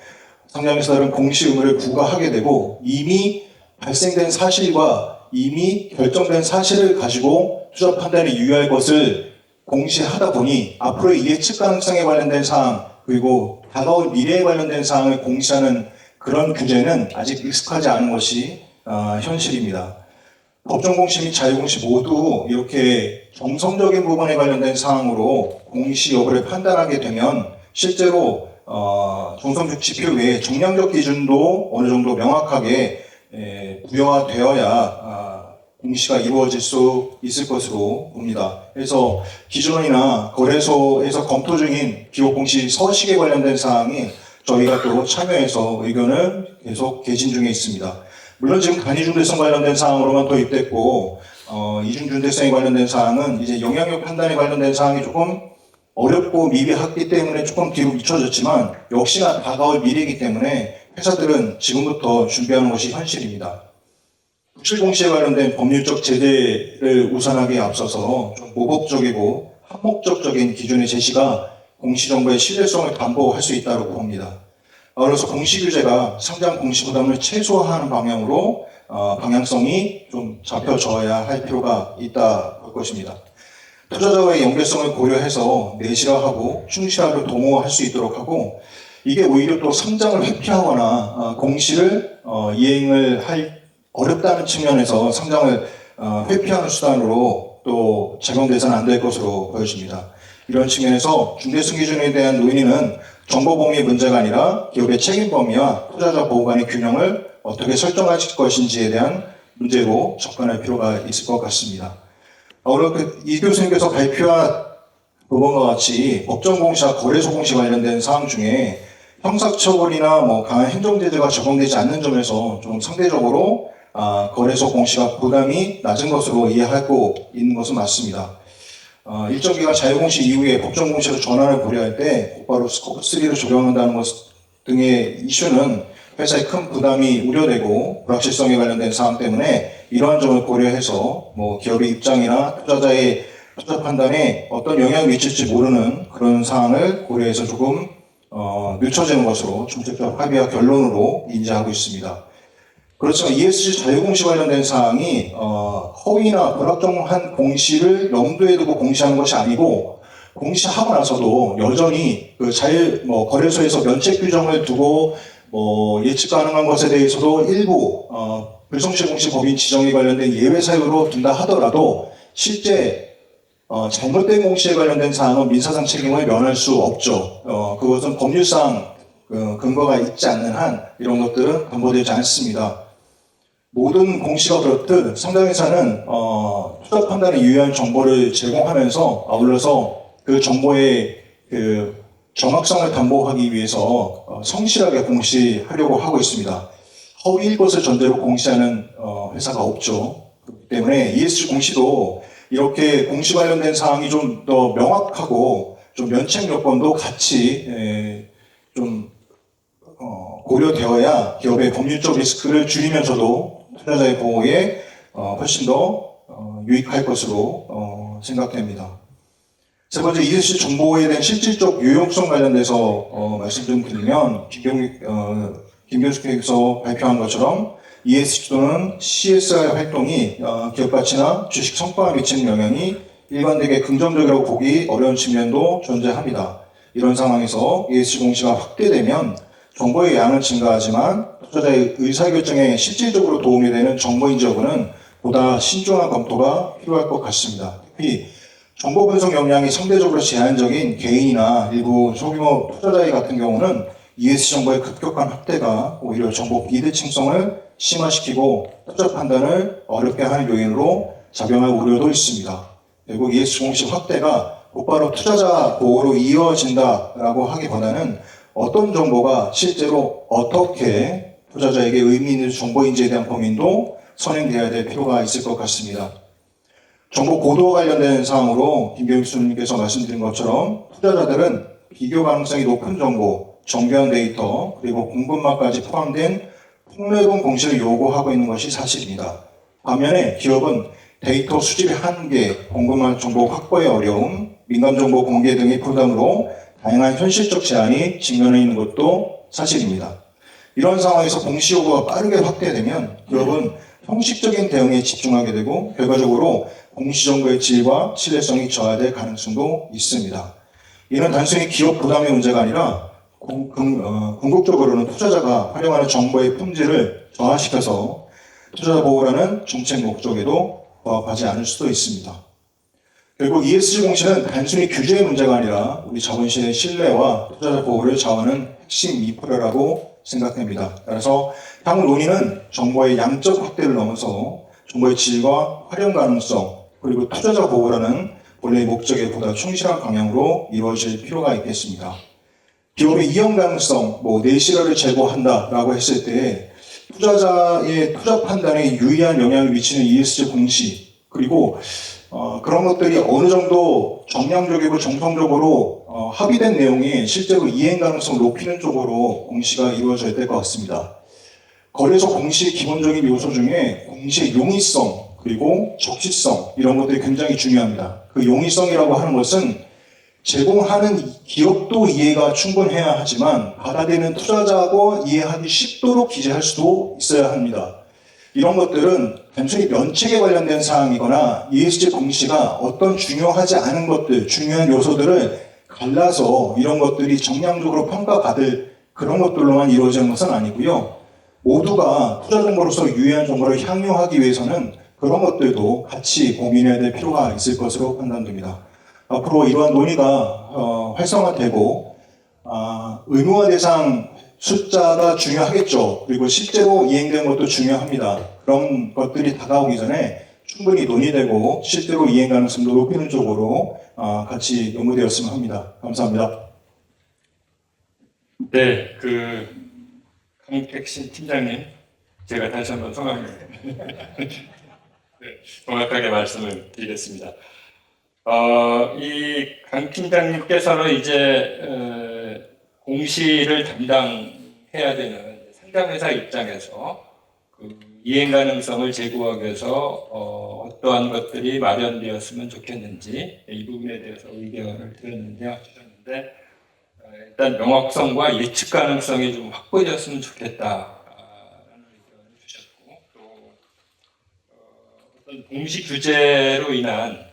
상장회사들은 공시 의무를 부과하게 되고 이미 발생된 사실과 이미 결정된 사실을 가지고 투자 판단에 유의할 것을 공시하다 보니 앞으로의 예측 가능성에 관련된 사항 그리고 다가올 미래에 관련된 사항을 공시하는 그런 규제는 아직 익숙하지 않은 것이 현실입니다. 법정 공시 및 자유 공시 모두 이렇게 정성적인 부분에 관련된 사항으로 공시 여부를 판단하게 되면 실제로 정성적 지표 외에 정량적 기준도 어느 정도 명확하게 부여되어야 공시가 이루어질 수 있을 것으로 봅니다. 그래서 기준원이나 거래소에서 검토 중인 기업 공시 서식에 관련된 사항이 저희가 또 참여해서 의견을 계속 개진 중에 있습니다. 물론 지금 간이중대성 관련된 사항으로만 도입됐고 이중중대성에 관련된 사항은 이제 영향력 판단에 관련된 사항이 조금 어렵고 미비하기 때문에 조금 뒤로 미쳐졌지만 역시나 다가올 미래이기 때문에 회사들은 지금부터 준비하는 것이 현실입니다. 부실공시에 관련된 법률적 제재를 우선하기에 앞서서 좀 모범적이고 한목적인 기준의 제시가 공시정보의 신뢰성을 담보할 수 있다고 봅니다. 그래서 공시규제가 상장 공시 부담을 최소화하는 방향으로 방향성이 좀 잡혀져야 할 필요가 있다 볼 것입니다. 투자자와의 연결성을 고려해서 내실화하고 충실화를 도모할 수 있도록 하고 이게 오히려 또 상장을 회피하거나 공시를 이행을 할 어렵다는 측면에서 상장을 회피하는 수단으로 또 적용돼서는 안 될 것으로 보여집니다. 이런 측면에서 중대성 기준에 대한 논의는 정보 공유의 문제가 아니라 기업의 책임 범위와 투자자 보호 간의 균형을 어떻게 설정할 것인지에 대한 문제로 접근할 필요가 있을 것 같습니다. 오늘 이 교수님께서 발표한 부분과 같이 법정 공시와 거래소 공시 관련된 사항 중에 형사처벌이나 강한 행정제재가 적용되지 않는 점에서 좀 상대적으로 거래소 공시가 부담이 낮은 것으로 이해하고 있는 것은 맞습니다. 일정 기간 자유공시 이후에 법정공시로 전환을 고려할 때 곧바로 스코프 3를 적용한다는 것 등의 이슈는 회사에 큰 부담이 우려되고 불확실성에 관련된 사항 때문에 이러한 점을 고려해서 기업의 입장이나 투자자의 투자 판단에 어떤 영향을 미칠지 모르는 그런 사항을 고려해서 조금 늦춰지는 것으로 중책적 합의와 결론으로 인지하고 있습니다. 그렇지만 ESG 자유공시 관련된 사항이 허위나 불확정한 공시를 염두에 두고 공시하는 것이 아니고 공시하고 나서도 여전히 거래소에서 면책 규정을 두고 예측 가능한 것에 대해서도 일부 불성실 공시 법인 지정에 관련된 예외 사유로 둔다 하더라도 실제 잘못된 공시에 관련된 사항은 민사상 책임을 면할 수 없죠. 그것은 법률상 근거가 있지 않는 한 이런 것들은 담보되지 않습니다. 모든 공시가 그렇듯 상장회사는 투자 판단에 유효한 정보를 제공하면서 아울러서 그 정보의 정확성을 담보하기 위해서 성실하게 공시하려고 하고 있습니다. 허위일 것을 전제로 공시하는 회사가 없죠. 그렇기 때문에 ESG 공시도 이렇게 공시 관련된 사항이 좀 더 명확하고 좀 면책 요건도 같이 좀 고려되어야 기업의 법률적 리스크를 줄이면서도 투자자의 보호에 훨씬 더 유익할 것으로 생각됩니다. 세 번째, ESG 정보에 대한 실질적 유용성 관련돼서 말씀 좀 드리면 김 교수께서 발표한 것처럼 ESG 또는 CSR 활동이 기업 가치나 주식 성과에 미치는 영향이 일반되게 긍정적이라고 보기 어려운 측면도 존재합니다. 이런 상황에서 ESG 공시가 확대되면 정보의 양은 증가하지만 투자자의 의사결정에 실질적으로 도움이 되는 정보인지 여부는 보다 신중한 검토가 필요할 것 같습니다. 특히 정보 분석 역량이 상대적으로 제한적인 개인이나 일부 소규모 투자자의 같은 경우는 ESG 정보의 급격한 확대가 오히려 정보 비대칭성을 심화시키고 투자 판단을 어렵게 하는 요인으로 작용할 우려도 있습니다. 결국 ESG 공시 확대가 곧바로 투자자 보호로 이어진다라고 하기보다는 어떤 정보가 실제로 어떻게 투자자에게 의미 있는 정보인지에 대한 고민도 선행되어야 될 필요가 있을 것 같습니다. 정보 고도와 관련된 사항으로 김 교수님께서 말씀드린 것처럼 투자자들은 비교 가능성이 높은 정보, 정교한 데이터, 그리고 공급망까지 포함된 폭넓은 공시를 요구하고 있는 것이 사실입니다. 반면에 기업은 데이터 수집의 한계, 공급망 정보 확보의 어려움, 민감 정보 공개 등의 부담으로 다양한 현실적 제한이 직면해 있는 것도 사실입니다. 이런 상황에서 공시 요구가 빠르게 확대되면 기업은 형식적인 대응에 집중하게 되고 결과적으로 공시 정보의 질과 신뢰성이 저하될 가능성도 있습니다. 이는 단순히 기업 부담의 문제가 아니라 궁극적으로는 투자자가 활용하는 정보의 품질을 저하시켜서 투자자 보호라는 정책 목적에도 부합하지 않을 수도 있습니다. 결국 ESG 공시는 단순히 규제의 문제가 아니라 우리 자본시장의 신뢰와 투자자 보호를 좌우하는 핵심 미프라라고 생각됩니다. 따라서 향후 논의는 정보의 양적 확대를 넘어서 정보의 질과 활용 가능성 그리고 투자자 보호라는 본래의 목적에 보다 충실한 방향으로 이루어질 필요가 있겠습니다. 기업의 이용 가능성, 내실화를 제고한다라고 했을 때 투자자의 투자 판단에 유의한 영향을 미치는 ESG 공시 그리고 그런 것들이 어느 정도 정량적이고 정성적으로 합의된 내용이 실제로 이행 가능성을 높이는 쪽으로 공시가 이루어져야 될 것 같습니다. 거래소 공시의 기본적인 요소 중에 공시의 용이성 그리고 적시성 이런 것들이 굉장히 중요합니다. 그 용이성이라고 하는 것은 제공하는 기업도 이해가 충분해야 하지만 받아들이는 투자자하고 이해하기 쉽도록 기재할 수도 있어야 합니다. 이런 것들은 단순히 면책에 관련된 사항이거나 ESG 공시가 어떤 중요하지 않은 것들, 중요한 요소들을 갈라서 이런 것들이 정량적으로 평가받을 그런 것들로만 이루어지는 것은 아니고요. 모두가 투자 정보로서 유의한 정보를 향유하기 위해서는 그런 것들도 같이 고민해야 될 필요가 있을 것으로 판단됩니다. 앞으로 이러한 논의가 활성화되고 의무화 대상 숫자가 중요하겠죠. 그리고 실제로 이행되는 것도 중요합니다. 그런 것들이 다가오기 전에 충분히 논의되고 실제로 이행 가능성도 높이는 쪽으로 같이 연구되었으면 합니다. 감사합니다. 네, 강택신 팀장님, 제가 다시 한번 성함을 네, 정확하게 말씀을 드리겠습니다. 이 강 팀장님께서는 이제 공시를 담당해야 되는 상장회사 입장에서 이행 가능성을 제고하기 위해서 어떠한 것들이 마련되었으면 좋겠는지 이 부분에 대해서 의견을 주셨는데 일단 명확성과 예측 가능성이 좀 확보되었으면 좋겠다라는 의견을 주셨고 또 어떤 공시 규제로 인한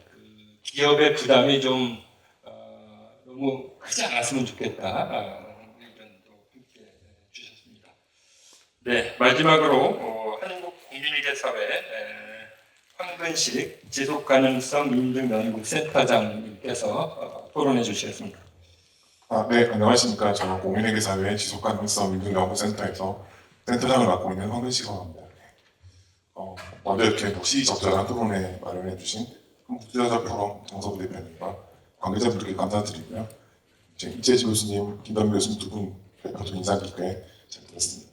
기업의 부담이 좀 너무 크지 않았으면 좋겠다라는 의견도 함께 주셨습니다. 네, 마지막으로 한국공인회계사회 황근식 지속가능성인증연구센터장님께서 토론해 주시겠습니다. 네, 안녕하십니까. 저는 공인회계사회 지속가능성 인증연구센터에서 센터장을 맡고 있는 황근식이라고 합니다. 먼저 이렇게 시적절한 토론회 마련해주신 한국투자자 포럼 정서부 대표님과 관계자분들께 감사드리고요. 이재지 교수님, 김남규 교수님 두 분 발표 인상 깊게 잘 들었습니다.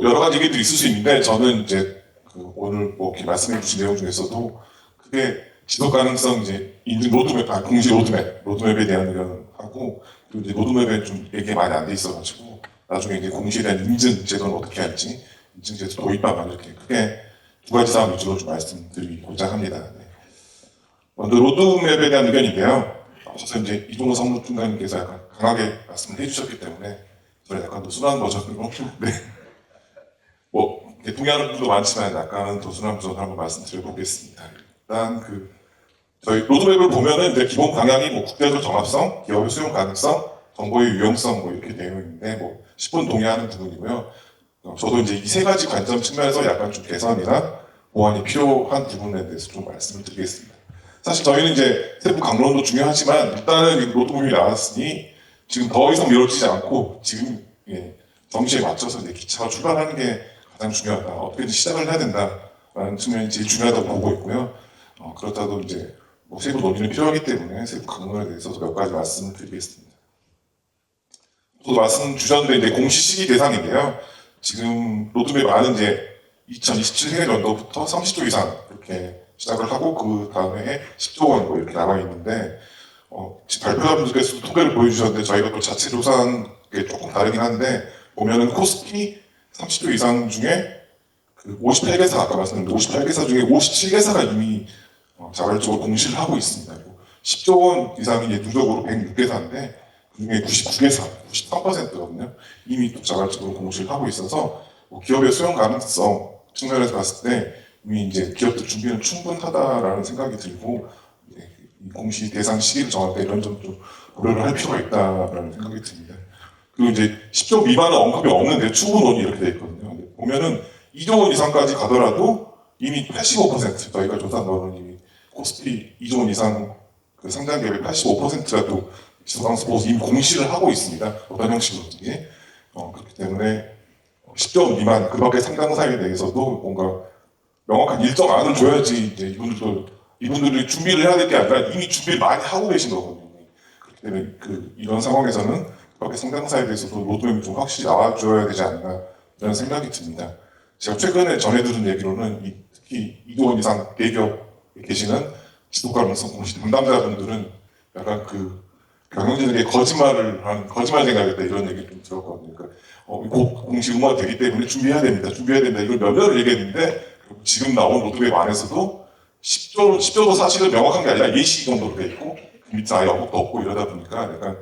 여러 가지 얘기들이 있을 수 있는데 저는 이제 오늘 이렇게 말씀해 주신 내용 중에서도 크게 지속 가능성 인증 로드맵, 공시 로드맵에 대한 의견을 하고 그리고 이제 로드맵에 좀 얘기 많이 안 돼 있어가지고 나중에 이제 공시에 대한 인증 제도는 어떻게 할지 인증 제도 도입하면 이렇게 크게 두 가지 사항 위주로 좀 말씀드리고자 합니다. 네. 먼저 로드맵에 대한 의견인데요. 앞서서 이제 이종호 사무총장님께서 약간 강하게 말씀을 해주셨기 때문에 저는 약간 더 순한 버전으로 네. 동의하는 분도 많지만 약간은 더 순한 버전으로 한번 말씀드려보겠습니다. 일단 저희 로드맵을 보면은 이제 기본 방향이 국제적 정합성, 기업의 수용 가능성, 정보의 유용성 이렇게 되어 있는데 10분 동의하는 부분이고요. 저도 이제 이 세 가지 관점 측면에서 약간 좀 개선이나 보완이 필요한 부분에 대해서 좀 말씀을 드리겠습니다. 사실 저희는 이제 세부 강론도 중요하지만 일단은 로드맵이 나왔으니 지금 더 이상 미뤄지지 않고 지금 정시에 맞춰서 이제 기차가 출발하는 게 가장 중요하다. 어떻게든 시작을 해야 된다라는 측면이 제일 중요하다고 보고 있고요. 그렇다고 이제 세부 논의는 필요하기 때문에 세부 강론에 대해서 몇 가지 말씀을 드리겠습니다. 또 말씀 주셨는데 이제 공시 시기 대상인데요. 지금 로드맵 안은 이제 2027년 연도부터 30조 이상 이렇게 시작을 하고 그 다음에 10조 원 이렇게 나와 있는데 지금 발표자분들께서도 통계를 보여주셨는데 저희가 또 자체 조사한 게 조금 다르긴 한데 보면은 코스피 30조 이상 중에 58개사 아까 말씀드린 58개사 중에 57개사가 이미 자발적으로 공시를 하고 있습니다. 10조 원 이상이 누적으로 106개사인데 그중에 99개사, 93%거든요. 이미 또 자발적으로 공시를 하고 있어서 기업의 수용 가능성 측면에서 봤을 때 이미 이제 기업들 준비는 충분하다라는 생각이 들고 이 공시 대상 시기를 정할 때 이런 점 좀 고려를 할 필요가 있다라는 생각이 듭니다. 그리고 이제 10조 미만은 언급이 없는데 추후 논의 이렇게 돼 있거든요. 보면은 2조 원 이상까지 가더라도 이미 85% 저희가 조사한 거는 이미 코스피 2조 원 이상 그 상장 기업의 85%가 또 지속가능성 보고서 이미 공시를 하고 있습니다. 어떤 형식으로든지. 그렇기 때문에 10조 원 미만 그 밖의 상장사에 대해서도 뭔가 명확한 일정안을 줘야지 이제 이분들이 준비를 해야 될 게 아니라 이미 준비를 많이 하고 계신 거거든요. 그렇기 때문에 이런 상황에서는 그 밖의 상장사에 대해서도 로드맵이 좀 확실히 나와줘야 되지 않나 이런 생각이 듭니다. 제가 최근에 전해 들은 얘기로는 특히 2조 원 이상 대기업에 계시는 지속가능성 공시 담당자분들은 약간 경영진에게 거짓말 생각했다 이런 얘기를 좀 들었거든요. 그러니까 곧 공시 의무화되기 때문에 준비해야 됩니다. 이걸 몇 년을 얘기했는데 지금 나온 로드맵 안에서도 10조도 사실은 명확한 게 아니라 예시 정도로 돼 있고 그 밑에 아예 언급도 없고 이러다 보니까 약간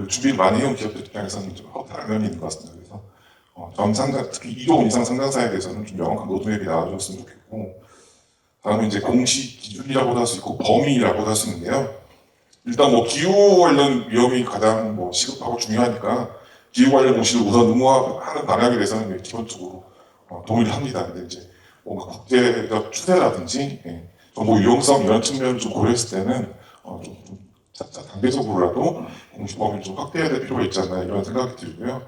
준비를 많이 해온 기업들 입장에서는 좀 허탈한 면이 있는 것 같습니다. 그래서 전 상장, 특히 2조 원 이상 상장사에 대해서는 좀 명확한 로드맵이 나와줬으면 좋겠고, 다음은 이제 공시 기준이라고도 할 수 있고 범위라고도 할 수 있는데요. 일단 기후 관련 위험이 가장 시급하고 중요하니까 기후 관련 공시를 우선 의무화하는 방향에 대해서는 기본적으로 동의를 합니다. 근데 이제 뭔가 국제적 추세라든지 정보 유용성 이런 측면을 좀 고려했을 때는 좀 단계적으로라도 공시 범위를 좀 확대해야 될 필요가 있지 않나 이런 생각이 들고요.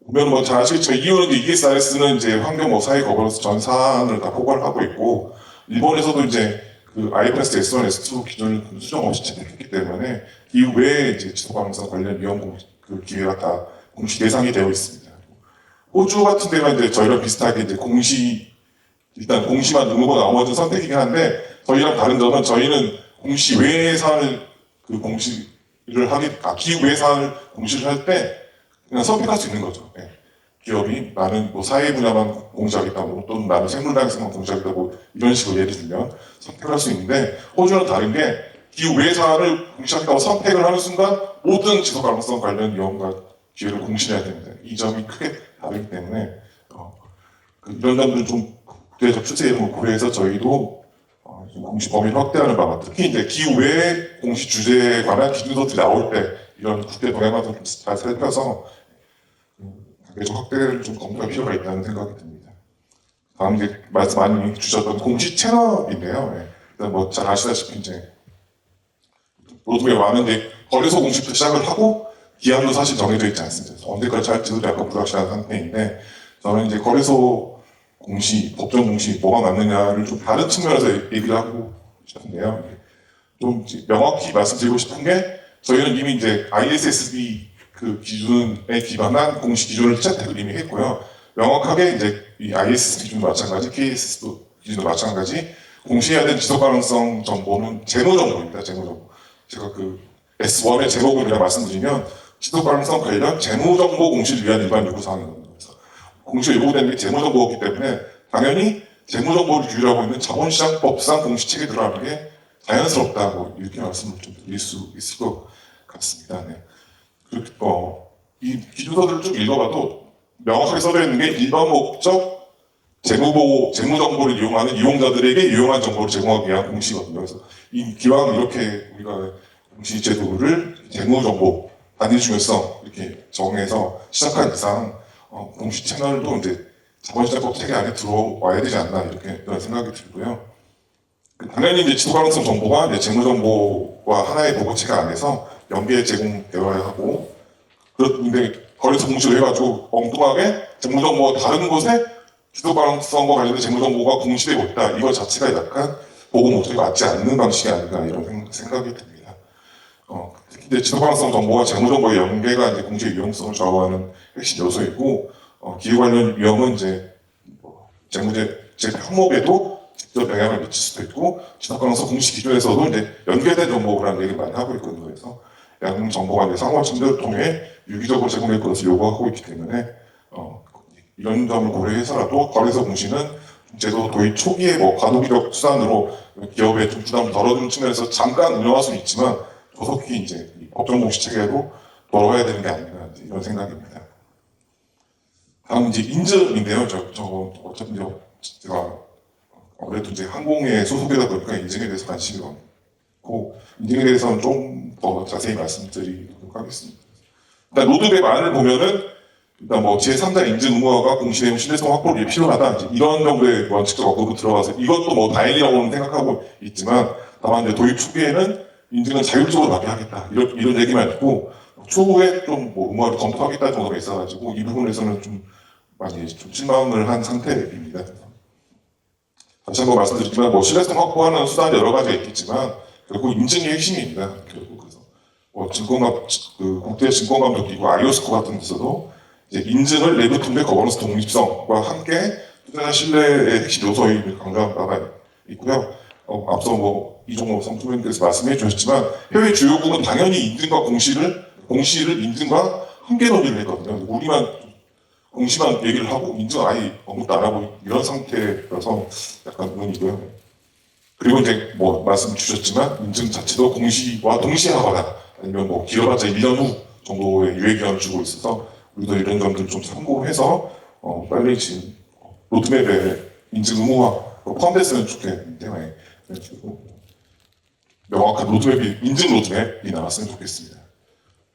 보면 잘 아시겠지만 이유는 ESRS는 이제 환경 사회 거버넌스 전 사안을 다 포괄을 하고 있고 일본에서도 이제 IFRS S1, S2 기준을 수정 없이 채택했기 때문에 이후에 이제 지속가능성 관련 위험 기회가 다 공시 대상이 되어 있습니다. 호주 같은 데가 이제 저희랑 비슷하게 이제 일단 공시만 의무고 나머지는 선택이긴 한데 저희랑 다른 점은 저희는 공시 외의 사안을 기후 외의 사안을 공시를 할 때 그냥 선택할 수 있는 거죠. 기업이 나는 사회 분야만 공시하겠다, 또는 나는 생물 다양성만 공시하겠다, 이런 식으로 예를 들면 선택할 수 있는데 호주는 다른 게 기후 외의 사안을 공시하겠다고 선택을 하는 순간 모든 지속 가능성 관련 위험과 기회를 공시해야 됩니다. 이 점이 크게 다르기 때문에 이런 점들은 좀 국제적 추세 이런 걸 고려해서 저희도 공시 범위를 확대하는 방안, 특히 이제 기후 외의 공시 주제에 관한 기준서들이 나올 때 이런 국제 동향마다 좀 잘 살펴서 단계적 확대를 좀 검토할 필요가 있다는 생각이 듭니다. 다음 이제 말씀 많이 주셨던 공시 채널인데요. 일단 잘 아시다시피 이제 로드맵 안에 이제 거래소 공시부터 시작을 하고 기한도 사실 정해져 있지 않습니다. 언제까지 할지도 약간 불확실한 상태인데 저는 이제 거래소 공시, 법정 공시 뭐가 맞느냐를 좀 다른 측면에서 얘기를 하고 싶은데요. 좀 명확히 말씀드리고 싶은 게 저희는 이미 이제 ISSB 기준에 기반한 공시 기준을 채택을 이미 했고요. 명확하게 이제 이 ISS 기준도 마찬가지, KSS 기준도 마찬가지 공시해야 되는 지속 가능성 정보는 재무 정보입니다. 재무 정보. 제가 S1의 제목을 그냥 말씀드리면 지속 가능성 관련 재무 정보 공시를 위한 일반 요구 사항입니다. 그래서 공시가 요구되는 게 재무 정보이기 때문에 당연히 재무 정보를 규율하고 있는 자본시장법상 공시 책에 들어가는 게 자연스럽다고 이렇게 말씀을 좀 드릴 수 있을 것 같습니다. 네. 이 기준서들을 쭉 읽어봐도 명확하게 써져 있는 게 일반 목적 재무 정보를 이용하는 이용자들에게 유용한 정보를 제공하기 위한 공시거든요. 그래서 기왕 이렇게 우리가 공시 제도를 재무 정보 단위 중요성 이렇게 정해서 시작한 이상 공시 채널도 이제 자본시장법 체계 안에 들어와야 되지 않나 이런 생각이 들고요. 당연히 이제 지속 가능성 정보가 이제 재무 정보와 하나의 보고체계 안에서 연계에 제공되어야 하고, 그런데 거래소 공시를 해가지고 엉뚱하게 재무 정보가 다른 곳에 지속 가능성과 관련된 재무 정보가 공시되고 있다. 이거 자체가 약간 보고 목적이 맞지 않는 방식이 아닌가 이런 생각이 듭니다. 특히 이제 지속 가능성 정보와 재무 정보의 연계가 이제 공시의 유용성을 좌우하는 핵심 요소이고, 기후 관련 위험은 이제 재무제 항목에도 직접 영향을 미칠 수도 있고, 지속 가능성 공시 기준에서도 이제 연계된 정보라는 얘기를 많이 하고 있거든요. 그래서 양 정보가 이제 상호 침투를 통해 유기적으로 제공될 것을 요구하고 있기 때문에 이런 점을 고려해서라도 거래소 공시는 제도 도입 초기에 과도기력 수단으로 기업의 좀 부담을 덜어주는 측면에서 잠깐 운영할 수는 있지만 조속히 이제 법정 공시 체계로 돌아와야 되는 게 아닌가 이런 생각입니다. 다음 이제 인증인데요. 어차피 제가 아무래도 이제 항공에 소속이다 보니까 인증에 대해서 관심이 많고 인증에 대해서는 좀 더 자세히 말씀드리도록 하겠습니다. 일단 로드맵 안을 보면은 일단 뭐 제3자 인증 의무화가 공시 내용 신뢰성 확보를 위해 필요하다. 이제 이런 정도의 원칙적 언급으로 들어가서 이것도 뭐 다행이라고는 생각하고 있지만 다만 이제 도입 초기에는 인증은 자율적으로 받게 하겠다. 이런 얘기만 있고 추후에 좀 뭐 의무화를 검토하겠다 정도가 있어가지고 이 부분에서는 좀 많이 좀 실망을 한 상태입니다. 다시 한번 말씀드리지만 뭐 신뢰성 확보하는 수단이 여러 가지가 있겠지만 결국 인증이 핵심입니다. 결국 그래서 뭐 그 국제 증권감독기구 아이오스코 같은 데서도 이제 인증을 내부팀 내 거버넌스 독립성과 함께 투자자 신뢰의 핵심 요소임을 강조한 바가 있고요. 앞서 뭐 이종호 성수님께서 말씀해 주셨지만 해외 주요국은 당연히 인증과 공시를 인증과 함께 논의를 했거든요. 우리만 공시만 얘기를 하고 인증 아예 언급도 안 하고 이런 상태라서 약간 의문이고요. 그리고 이제 뭐 말씀 주셨지만 인증 자체도 공시와 동시에 하거나 아니면 뭐 길어봤자 1년 후 정도의 유예기간을 주고 있어서 우리도 이런 점들 좀 참고해서 빨리 지금 로드맵에 인증 의무화 포함됐으면 좋겠는데 명확한 로드맵이 인증 로드맵이 나왔으면 좋겠습니다.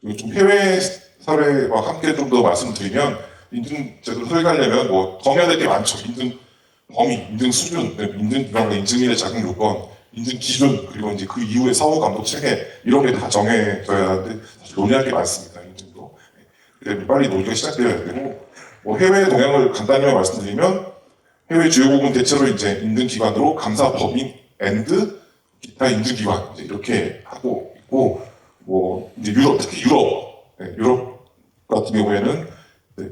그리고 좀 해외 사례와 함께 좀 더 말씀드리면 인증 제도를 설계하려면 뭐 정해야 될 게 많죠. 인증 범위, 인증 수준, 인증 기관과 인증인의 자격 요건, 인증 기준, 그리고 이제 그 이후에 사후 감독 체계 이런 게 다 정해져야 하는데 사실 논의할 게 많습니다. 인증도. 그래서 빨리 논의가 시작되어야 되고 뭐 해외 동향을 간단히 말씀드리면 해외 주요국은 대체로 이제 인증 기관으로 감사 법인 앤드 기타 인증 기관 이렇게 하고 있고 뭐 이제 특히 유럽 같은 경우에는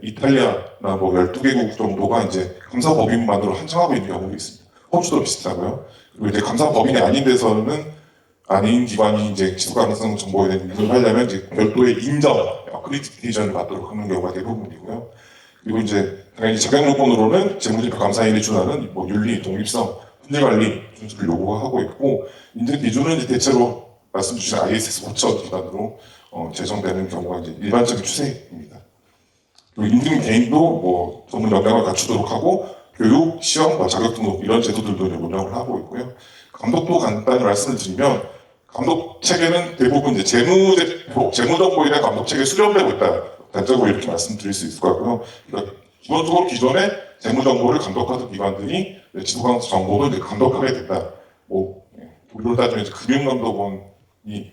이탈리아나 뭐 12개국 정도가 이제 감사 법인만으로 한정하고 있는 경우도 있습니다. 호주도 비슷하고요. 그리고 이제 감사 법인이 아닌 데서는 아닌 기관이 이제 지속 가능성 정보에 대한 인증을 하려면 이제 별도의 인정, 어크리디테이션을 받도록 하는 경우가 대부분이고요. 그리고 이제 당연히 자격 요건으로는 재무제표 감사인에 준하는 뭐 윤리, 독립성, 품질관리 준수를 요구하고 있고 인증 기준은 이제 대체로 말씀 주신 ISS 5000 기반으로 제정되는 경우가 이제 일반적인 추세입니다. 그리고 인증 개인도 뭐 전문 역량을 갖추도록 하고 교육, 시험, 자격 등록 이런 제도들도 운영을 하고 있고요. 감독도 간단히 말씀을 드리면 감독 체계는 대부분 이제 재무정보에 대한 감독 체계 수렴되고 있다. 단적으로 이렇게 말씀드릴 수 있을 것 같고요. 그러니까 기본적으로 기존에 재무정보를 감독하던 기관들이 지속가능성 정보도 이제 감독하게 된다. 뭐 우리로 따지면 이제 금융감독원이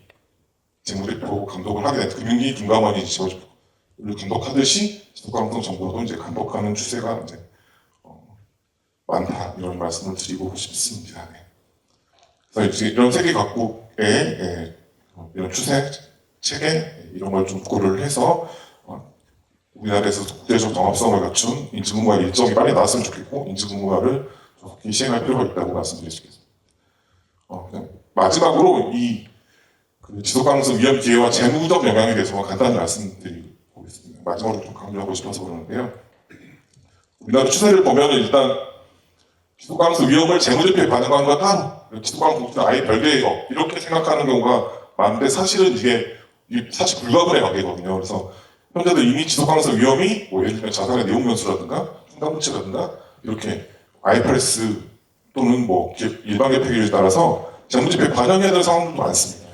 재무제표 감독을 하게 된 금융위 중감원이 재무제표를 감독하듯이 지속가능성 정보도 이제 감독하는 추세가 이제 많다 이런 말씀을 드리고 싶습니다. 네. 그래서 이제 이런 세계 각국의 이런 추세, 체계 이런 걸 좀 고려를 해서 우리나라에서 국제적 정합성을 갖춘 인증의무화 일정이 빨리 나왔으면 좋겠고 인증의무화를 조속히 시행할 필요가 있다고 말씀드릴 수 있겠습니다. 마지막으로 이 지속가능성 위험 기회와 재무적 영향에 대해서 간단히 말씀드리겠습니다. 마지막으로 좀 강조하고 싶어서 그러는데요. 우리나라 추세를 보면 일단 지속가능성 위험을 재무제표에 반영한 건 따로 지속가능성 공시는 아예 별개의 거 이렇게 생각하는 경우가 많은데 사실은 이게 사실 불가분의 관계거든요. 그래서 현재도 이미 지속가능성 위험이 뭐 예를 들면 자산의 내용 변수라든가 충당부채라든가 이렇게 IFRS 또는 뭐 일반 계획에 따라서 재무제표에 반영해야 될 상황들도 많습니다.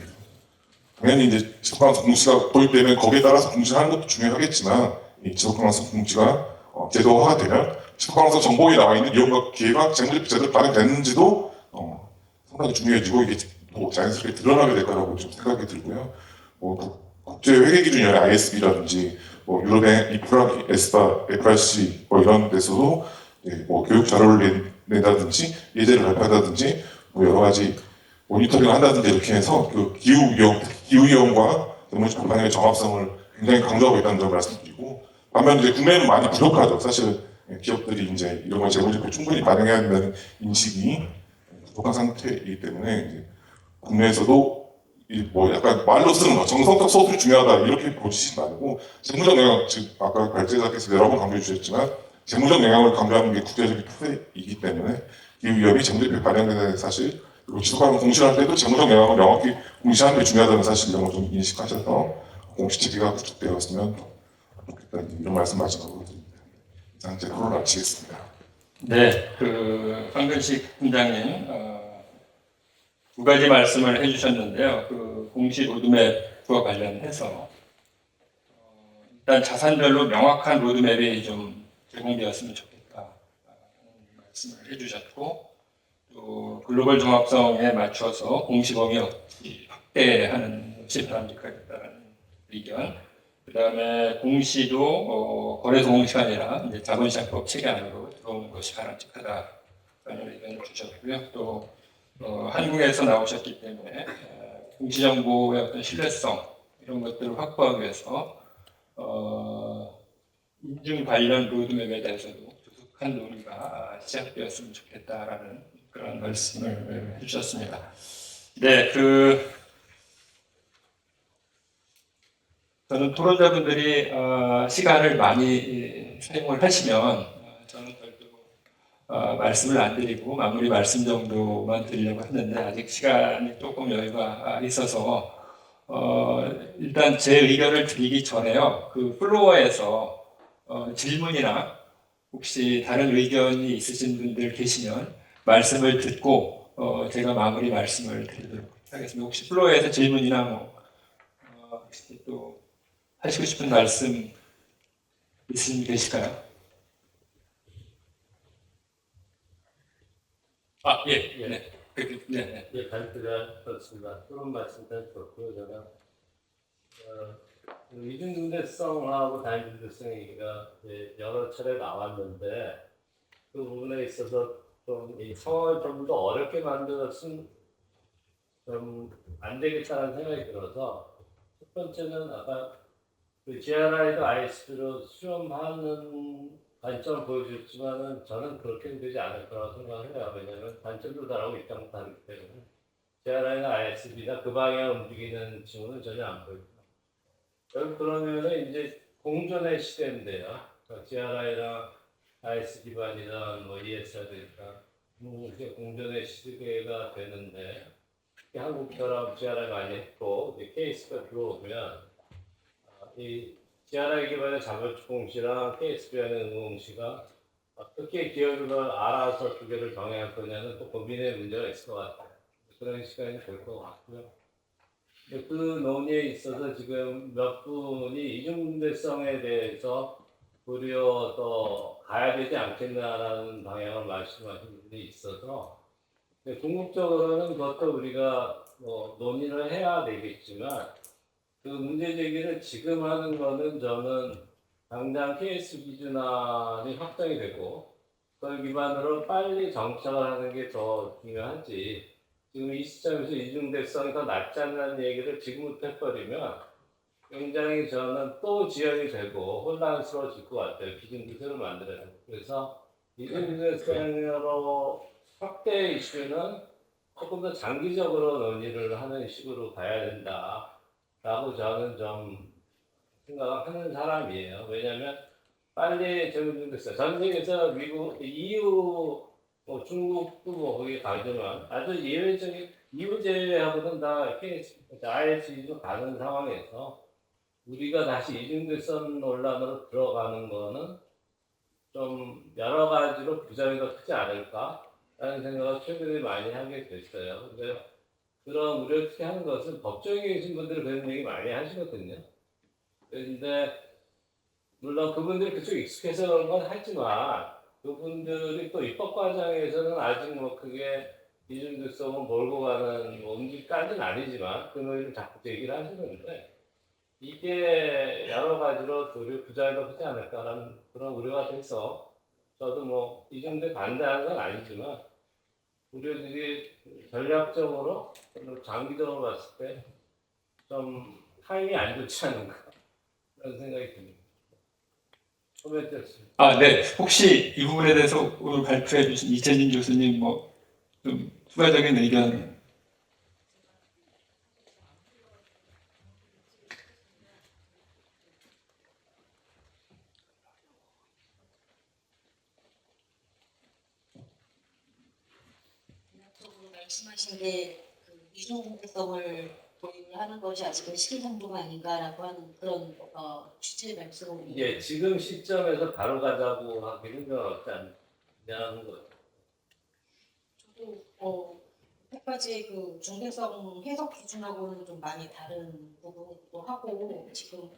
당연히 이제 지속가능성 공시가 도입되면 거기에 따라서 공시하는 것도 중요하겠지만 이 지속가능성 공시가 제도화가 되면 지속가능성 정보에 나와 있는 이용과 기회가 재무제표 제대로 반영됐는지도 상당히 중요해지고 이게 또 자연스럽게 드러나게 될 거라고 좀 생각이 들고요. 뭐 국제회계기준위원회 ISB라든지 뭐 유럽의 이프라, 에스파, FRC 뭐 이런 데서도 뭐 교육 자료를 낸다든지 예제를 발표한다든지 뭐 여러 가지 모니터링을 한다든지 이렇게 해서 그 기후위험과 재무제표 반영의 정합성을 굉장히 강조하고 있다는 점을 말씀드리고 반면 이제 국내는 많이 부족하죠. 사실 기업들이 이제 이런 걸 재무제표 충분히 반영해야 된다는 인식이 부족한 상태이기 때문에 이제 국내에서도 뭐 약간 말로 쓰는 거 정성적 소득이 중요하다 이렇게 보시지 말고 재무적 영향 즉 아까 발제자께서 여러 번 강조해 주셨지만 재무적 영향을 강조하는 게 국제적인 추세이기 때문에 이 위협이 재무제표에 반영되는 사실 그리고 지속가능성 공시할 때도 재무적 영향을 명확히 공시하는 게 중요하다는 사실 이런 걸 좀 인식하셔서 공시체계가 구축되었으면 좋겠다 이런 말씀 마지막으로 드립니다. 이상 제 토론을 마치겠습니다. 네, 황근식 팀장님 두 가지 말씀을 해주셨는데요. 공시 로드맵과 관련해서 일단 자산별로 명확한 로드맵이 좀 제공되었으면 좋겠다 말씀을 해주셨고, 또 글로벌 종합성에 맞춰서 공시범위 없이 확대하는 것이 바람직하겠다는 의견. 그 다음에 공시도 거래소 공시가 아니라 이제 자본시장법 체계 안으로 들어오는 것이 바람직하다라는 의견을 주셨고요. 또 한국에서 나오셨기 때문에 공시정보의 어떤 신뢰성 이런 것들을 확보하기 위해서 인증 관련 로드맵에 대해서도 조속한 논의가 시작되었으면 좋겠다라는 그런 말씀을 해주셨습니다. 네, 저는 토론자분들이 시간을 많이 사용을 하시면 저는 별도 말씀을 안 드리고 마무리 말씀 정도만 드리려고 했는데 아직 시간이 조금 여유가 있어서 일단 제 의견을 드리기 전에요. 그 플로어에서 질문이나 혹시 다른 의견이 있으신 분들 계시면 말씀을 듣고 제가 마무리 말씀을 드리도록 하겠습니다. 혹시 플로어에서 질문이나 혹시 또 하시고 싶은 말씀 있으신 분 계실까요? 예, 네. 네. 예, 발표가 그렇습니다. 그런 말씀도 좋고요. 제가 이중중대성하고 다인중대성 얘기가 여러 차례 나왔는데 그 부분에 있어서 좀 이 상황을 좀 더 어렵게 만들었으면 좀 안 되겠다는 생각이 들어서 첫 번째는 아까 그 GRI도 ISP로 수렴하는 관점을 보여줬지만은 저는 그렇게는 되지 않을 거라고 생각을 해요. 왜냐하면 관점도 다르고 입장도 다르기 때문에 GRI나 ISP나 그 방향을 움직이는 징후는 전혀 안 보입니다. 그러면은 이제 공존의 시대인데요. 그러니까 GRI랑 IS 기반이나 ESR이니까 공존의 시대가 되는데 한국처럼 GRI 많이 했고 KS가 들어오면 이 GRI 기반의 자본주의 공시랑 KS 기반의 응공시가 어떻게 기업을 알아서 두 개를 병행할 거냐는 또 고민의 문제가 있을 것 같아요. 그런 시간이 될 것 같고요. 그 논의에 있어서 지금 몇 분이 이중분대성에 대해서 도리어 더 가야 되지 않겠나라는 방향을 말씀하신 분이 있어서 궁극적으로는 그것도 우리가 논의를 해야 되겠지만 그 문제 제기를 지금 하는 거는 저는 당장 KS 기준안이 확정이 되고 그걸 기반으로 빨리 정착을 하는 게 더 중요하지 지금 이 시점에서 이중대성이 더 낫지 않는 얘기를 지금부터 해버리면 굉장히 저는 또 지연이 되고 혼란스러워질 것 같아요. 기준도 새로 만들어야 되고. 그래서 이중대성으로 확대 이슈는 조금 더 장기적으로 논의를 하는 식으로 가야 된다라고 저는 좀 생각하는 사람이에요. 왜냐하면 빨리 적용됐어요. 전 세계에서 미국, EU, 중국도 거기 가지만 아주 예외적인 EU 제외하고는 다 IS도 가는 상황에서 우리가 다시 이중대선 논란으로 들어가는 거는 좀 여러 가지로 부작용이 더 크지 않을까라는 생각을 최근에 많이 하게 됐어요. 근데 그런 우려를 특히 하는 것은 법조인에 계신 분들은 그런 얘기 많이 하시거든요. 그런데 물론 그분들이 그쪽에 익숙해서 그런 건 하지만 그분들이 또 입법 과정에서는 아직 크게 이중대성을 몰고 가는 움직임까지는 아니지만 그 논의를 자꾸 얘기를 하시는데 이게 여러 가지로 도리어 부작용이 크지 않을까라는 그런 우려가 돼서 저도 이중대 반대하는 건 아니지만 우리들이 전략적으로 장기적으로 봤을 때 좀 타임이 안 좋지 않은가 그런 생각이 듭니다. 코멘트였습니다. 네. 혹시 이 부분에 대해서 오늘 발표해 주신 이채진 교수님 좀 추가적인 의견. 말씀하신 게 이중공개성을 보유하는 것이 아직은 시기상조가 아닌가라고 하는 그런 취지의 말씀을. 예, 지금 시점에서 바로 가자고 하기는 좀 어렵지 않냐는 거죠. 저도 몇 가지 중대성 해석 기준하고는 좀 많이 다른 부분이기도 하고 지금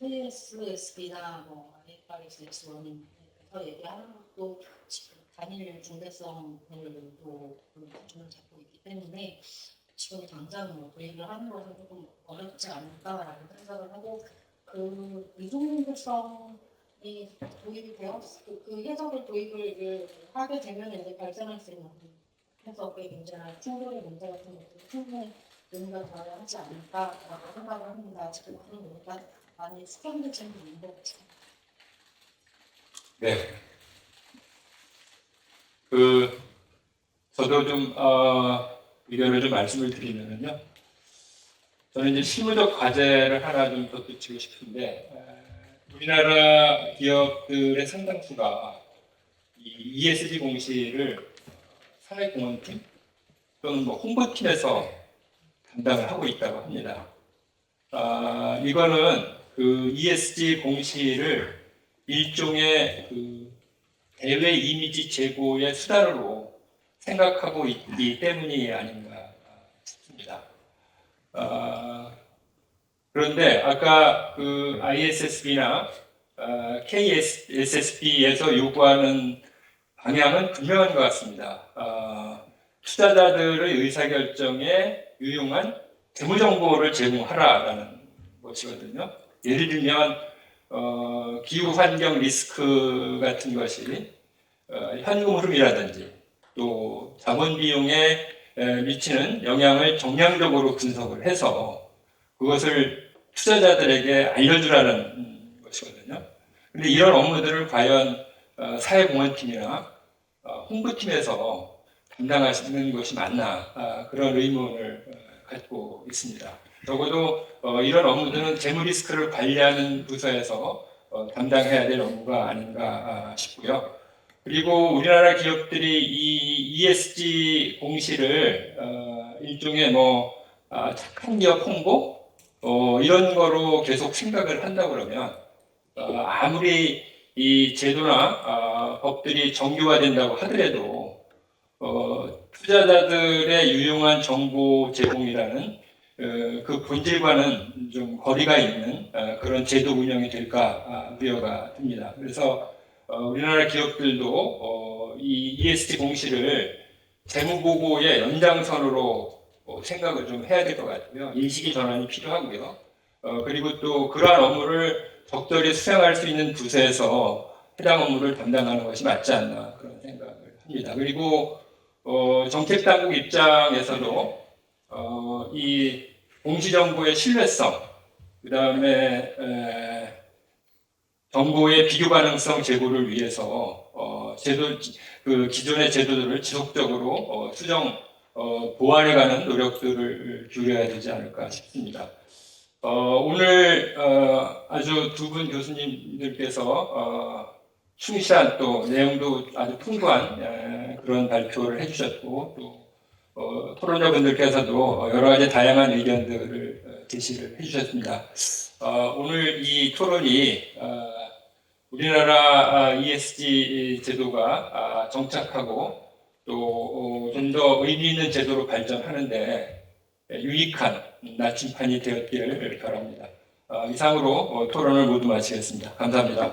KSSB나 뭐 IFRS1에서 얘기하는 것도 지금 단일 중대성을 또 기준을 잡고 있기 때문에 지금 당장 뭐 도입을 하는 것은 조금 어렵지 않을까라는 생각을 하고 그 이중대성이 도입이 되었 그 해석을 도입을 하게 되면 이제 발생할 수 있는 해석의 문제나 충돌의 문제 같은 것도 충분히 의미가 더 하지 않을까라고 생각을 합니다. 지금 그런 문제가 많이 수정되지는 않는 것 같습니다. 네. 저도 좀 의견을 좀 말씀을 드리면요. 저는 이제 실무적 과제를 하나 좀 덧붙이고 싶은데, 우리나라 기업들의 상당수가 이 ESG 공시를 사회공헌팀 또는 뭐 홍보팀에서 담당을 하고 있다고 합니다. 이거는 그 ESG 공시를 일종의 그 대외 이미지 제고의 수단으로 생각하고 있기 때문이 아닌가 싶습니다. 그런데 아까 그 ISSB나 KSSB에서 요구하는 방향은 분명한 것 같습니다. 투자자들의 의사결정에 유용한 재무정보를 제공하라라는 것이거든요. 예를 들면 기후환경 리스크 같은 것이 현금 흐름이라든지 또 자본 비용에 미치는 영향을 정량적으로 분석을 해서 그것을 투자자들에게 알려주라는 것이거든요. 그런데 이런 업무들을 과연 사회공헌팀이나 홍보팀에서 담당하시는 것이 맞나 그런 의문을 갖고 있습니다. 적어도 이런 업무들은 재무 리스크를 관리하는 부서에서 담당해야 될 업무가 아닌가 싶고요. 그리고 우리나라 기업들이 이 ESG 공시를 일종의 착한 기업 홍보 이런 거로 계속 생각을 한다 그러면 아무리 이 제도나 법들이 정교화된다고 하더라도 투자자들의 유용한 정보 제공이라는 그 본질과는 좀 거리가 있는 그런 제도 운영이 될까 우려가 듭니다. 그래서 우리나라 기업들도 이 ESG 공시를 재무보고의 연장선으로 생각을 좀 해야 될 것 같고요. 인식이 전환이 필요하고요. 그리고 또 그러한 업무를 적절히 수행할 수 있는 부서에서 해당 업무를 담당하는 것이 맞지 않나 그런 생각을 합니다. 그리고 정책당국 입장에서도 이 공시정보의 신뢰성, 그 다음에 정보의 비교 가능성 제고를 위해서 그 기존의 제도들을 지속적으로 수정 보완해가는 노력들을 기울여야 되지 않을까 싶습니다. 오늘 아주 두 분 교수님들께서 충실한 또 내용도 아주 풍부한 그런 발표를 해주셨고 또 토론자분들께서도 여러 가지 다양한 의견들을 제시를 해주셨습니다. 오늘 이 토론이 우리나라 ESG 제도가 정착하고 또 좀 더 의미 있는 제도로 발전하는데 유익한 나침판이 되었기를 바랍니다. 이상으로 토론을 모두 마치겠습니다. 감사합니다.